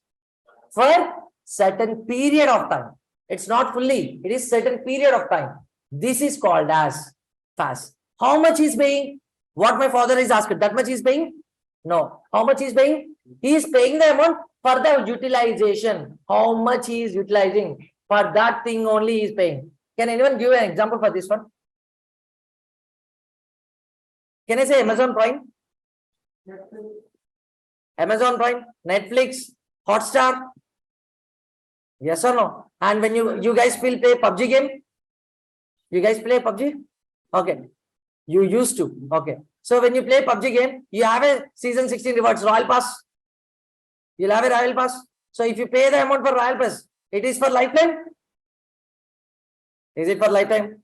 for certain period of time. It's not fully. It is certain period of time. This is called as paas. How much is paying? What my father is asked. That much is paying? No. How much is paying? He is paying the amount for the utilization. How much he is utilizing? For that thing only he is paying. Can anyone give an example for this one? Can I say Amazon Prime? Amazon Prime, Netflix, Hotstar. Yes or no? And when you guys will play PUBG game? You guys play PUBG? Okay. You used to. Okay. So when you play PUBG game, you have a season 16 rewards Royal Pass. You'll have a Royal Pass. So if you pay the amount for Royal Pass, it is for lifetime? Is it for lifetime?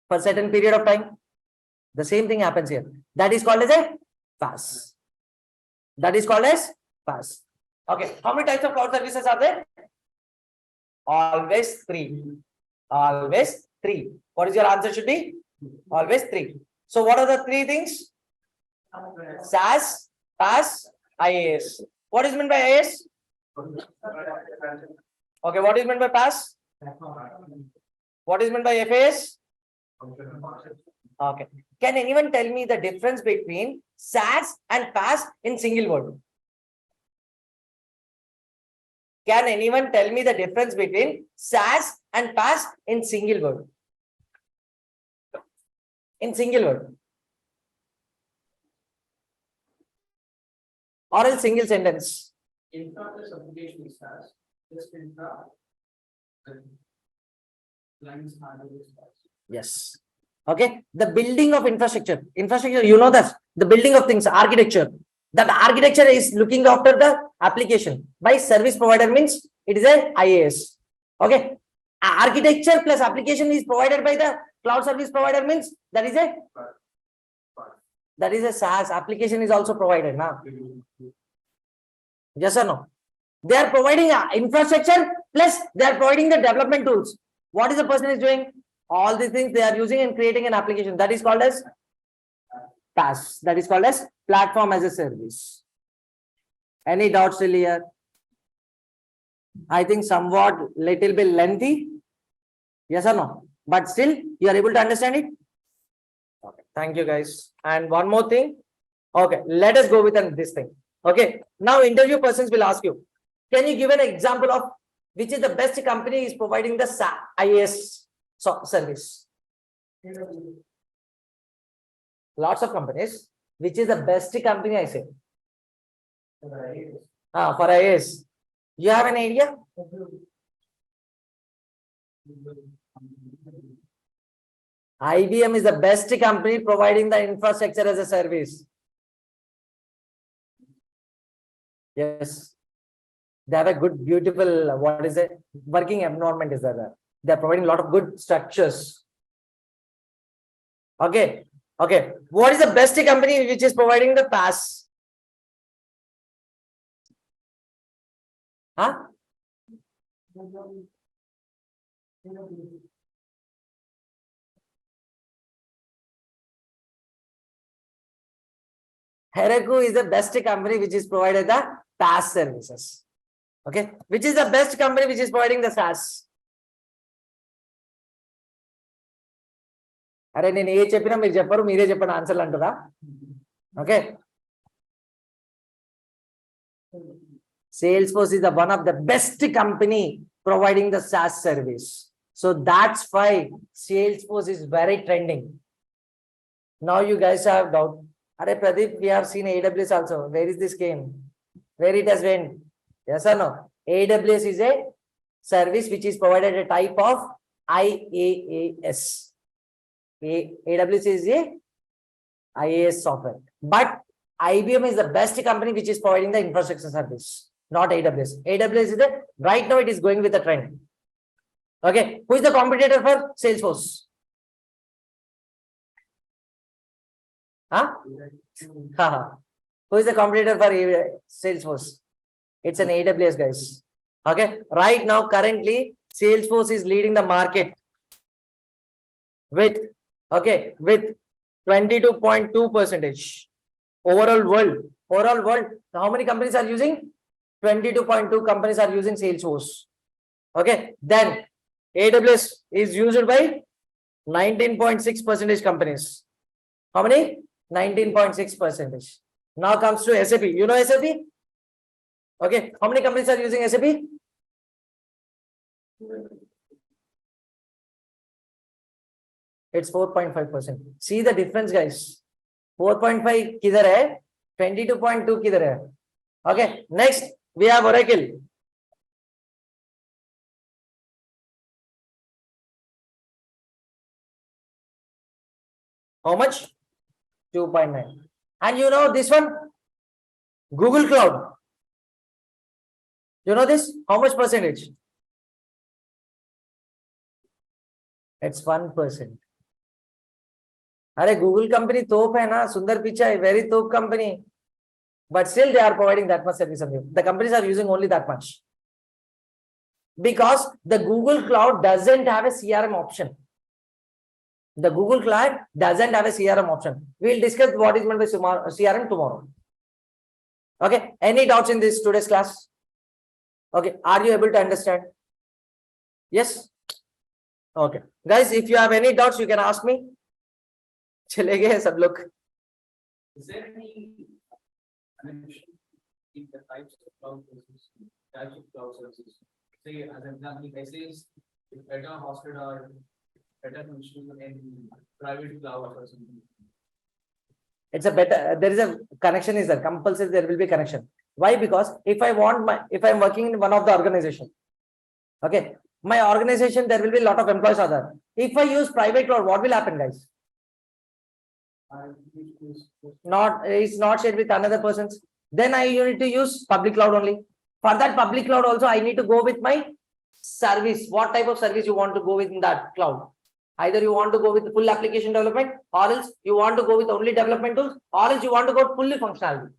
For certain period of time? The same thing happens here. That is called as a paas. That is called as paas. Okay. How many types of cloud services are there? Always 3. Always 3. What is your answer should be? Always 3. So what are the 3 things? SaaS, PaaS, IaaS. What is meant by IaaS? Okay. What is meant by PaaS? What is meant by FaaS? Okay. Can anyone tell me the difference between SaaS and PaaS in single word? Can anyone tell me the difference between SaaS and PaaS in single word? In single word. Or else single sentence. Infra plus application is SaaS. Just infra. Lines hardware is SaaS. Yes. Okay. The building of infrastructure. Infrastructure, you know that. The building of things, architecture. That architecture is looking after the application. By service provider means it is a IaaS. Okay. Architecture plus application is provided by the cloud service provider means that is a That is a SaaS. Application is also provided now. Yes or no? They are providing infrastructure plus they are providing the development tools. What is the person is doing? All these things they are using and creating an application. That is called as paas. That is called as platform as a service. Any doubts still here? I think somewhat little bit lengthy. Yes or no? But still you are able to understand it? Okay. Thank you guys. And one more thing. Okay. Let us go with this thing. Okay. Now interview persons will ask you, can you give an example of which is the best company is providing the IAS service? Lots of companies. Which is the best company I say? For IAS. You have an idea? IBM is the best company providing the infrastructure as a service. Yes. They have a good, beautiful, what is it? Working environment is there. They are providing a lot of good structures. Okay. Okay. What is the best company which is providing the paas? Huh? Heroku is the best company which is provided the paas services. Okay. Which is the best company which is providing the SaaS? అరే నేను ఏ చెప్పినా మీరు చెప్పరు మీరే చెప్పండి ఆన్సర్లు అంటారా okay Salesforce is the one of the best company providing the SaaS service. So that's why Salesforce is very trending. Now you guys have doubt. Are Pradeep, we have seen AWS also. Where is this came? Where it has went? Yes or no? AWS is a service which is provided a type of IaaS. AWS is a IaaS software. But IBM is the best company which is providing the infrastructure service, not AWS. AWS is the, right now it is going with the trend. Okay. Who is the competitor for Salesforce? Huh? Who is the competitor for Salesforce? It's an AWS, guys. Okay. Right now, currently, Salesforce is leading the market with, okay, with 22.2%. Overall world, how many companies are using? 22.2 companies are using Salesforce. Okay. Then AWS is used by 19.6% companies. How many? 19.6%. Now comes to SAP. You know SAP? Okay. How many companies are using SAP? It's 4.5%. See the difference, guys. 4.5 किधर है? 22.2 किधर है? Okay. Next, we have Oracle. How much? 2.9. And you know this one? Google Cloud. You know this? How much percentage? It's 1%. अरे Google company तोप है ना सुंदर Pichai very top company but still they are providing that much service. The companies are using only that much because the Google Cloud doesn't have a CRM option. The Google Cloud doesn't have a CRM option. We'll discuss what is meant by CRM tomorrow. Okay. Any doubts in this today's class? Okay. Are you able to understand? Yes. Okay. Guys, if you have any doubts, you can ask me. चले गए सब लोग. Is there any connection in the types of cloud services? Say, as an example, I say is better hosted or better functional in private cloud or something. It's a better. There is a connection. Is there compulsory? There will be connection. Why? Because if I'm working in one of the organization, okay, my organization there will be a lot of employees are there. If I use private cloud, what will happen, guys? It's not shared with another persons. Then I need to use public cloud only. For that public cloud also I need to go with my service. What type of service you want to go with in that cloud? Either you want to go with full application development, or else you want to go with only development tools, or else you want to go fully functionality.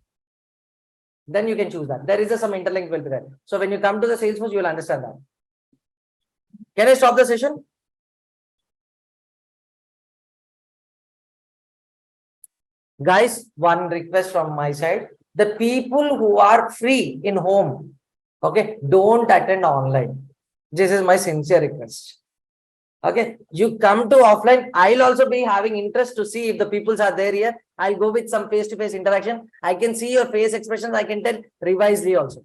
Then you can choose that. There is some interlink will be there. So when you come to the Salesforce, you will understand that. Can I stop the session? Guys, one request from my side. The people who are free in home, okay, don't attend online. This is my sincere request. Okay, you come to offline. I'll also be having interest to see if the peoples are there here. I'll go with some face-to-face interaction. I can see your face expressions. I can tell revisely also.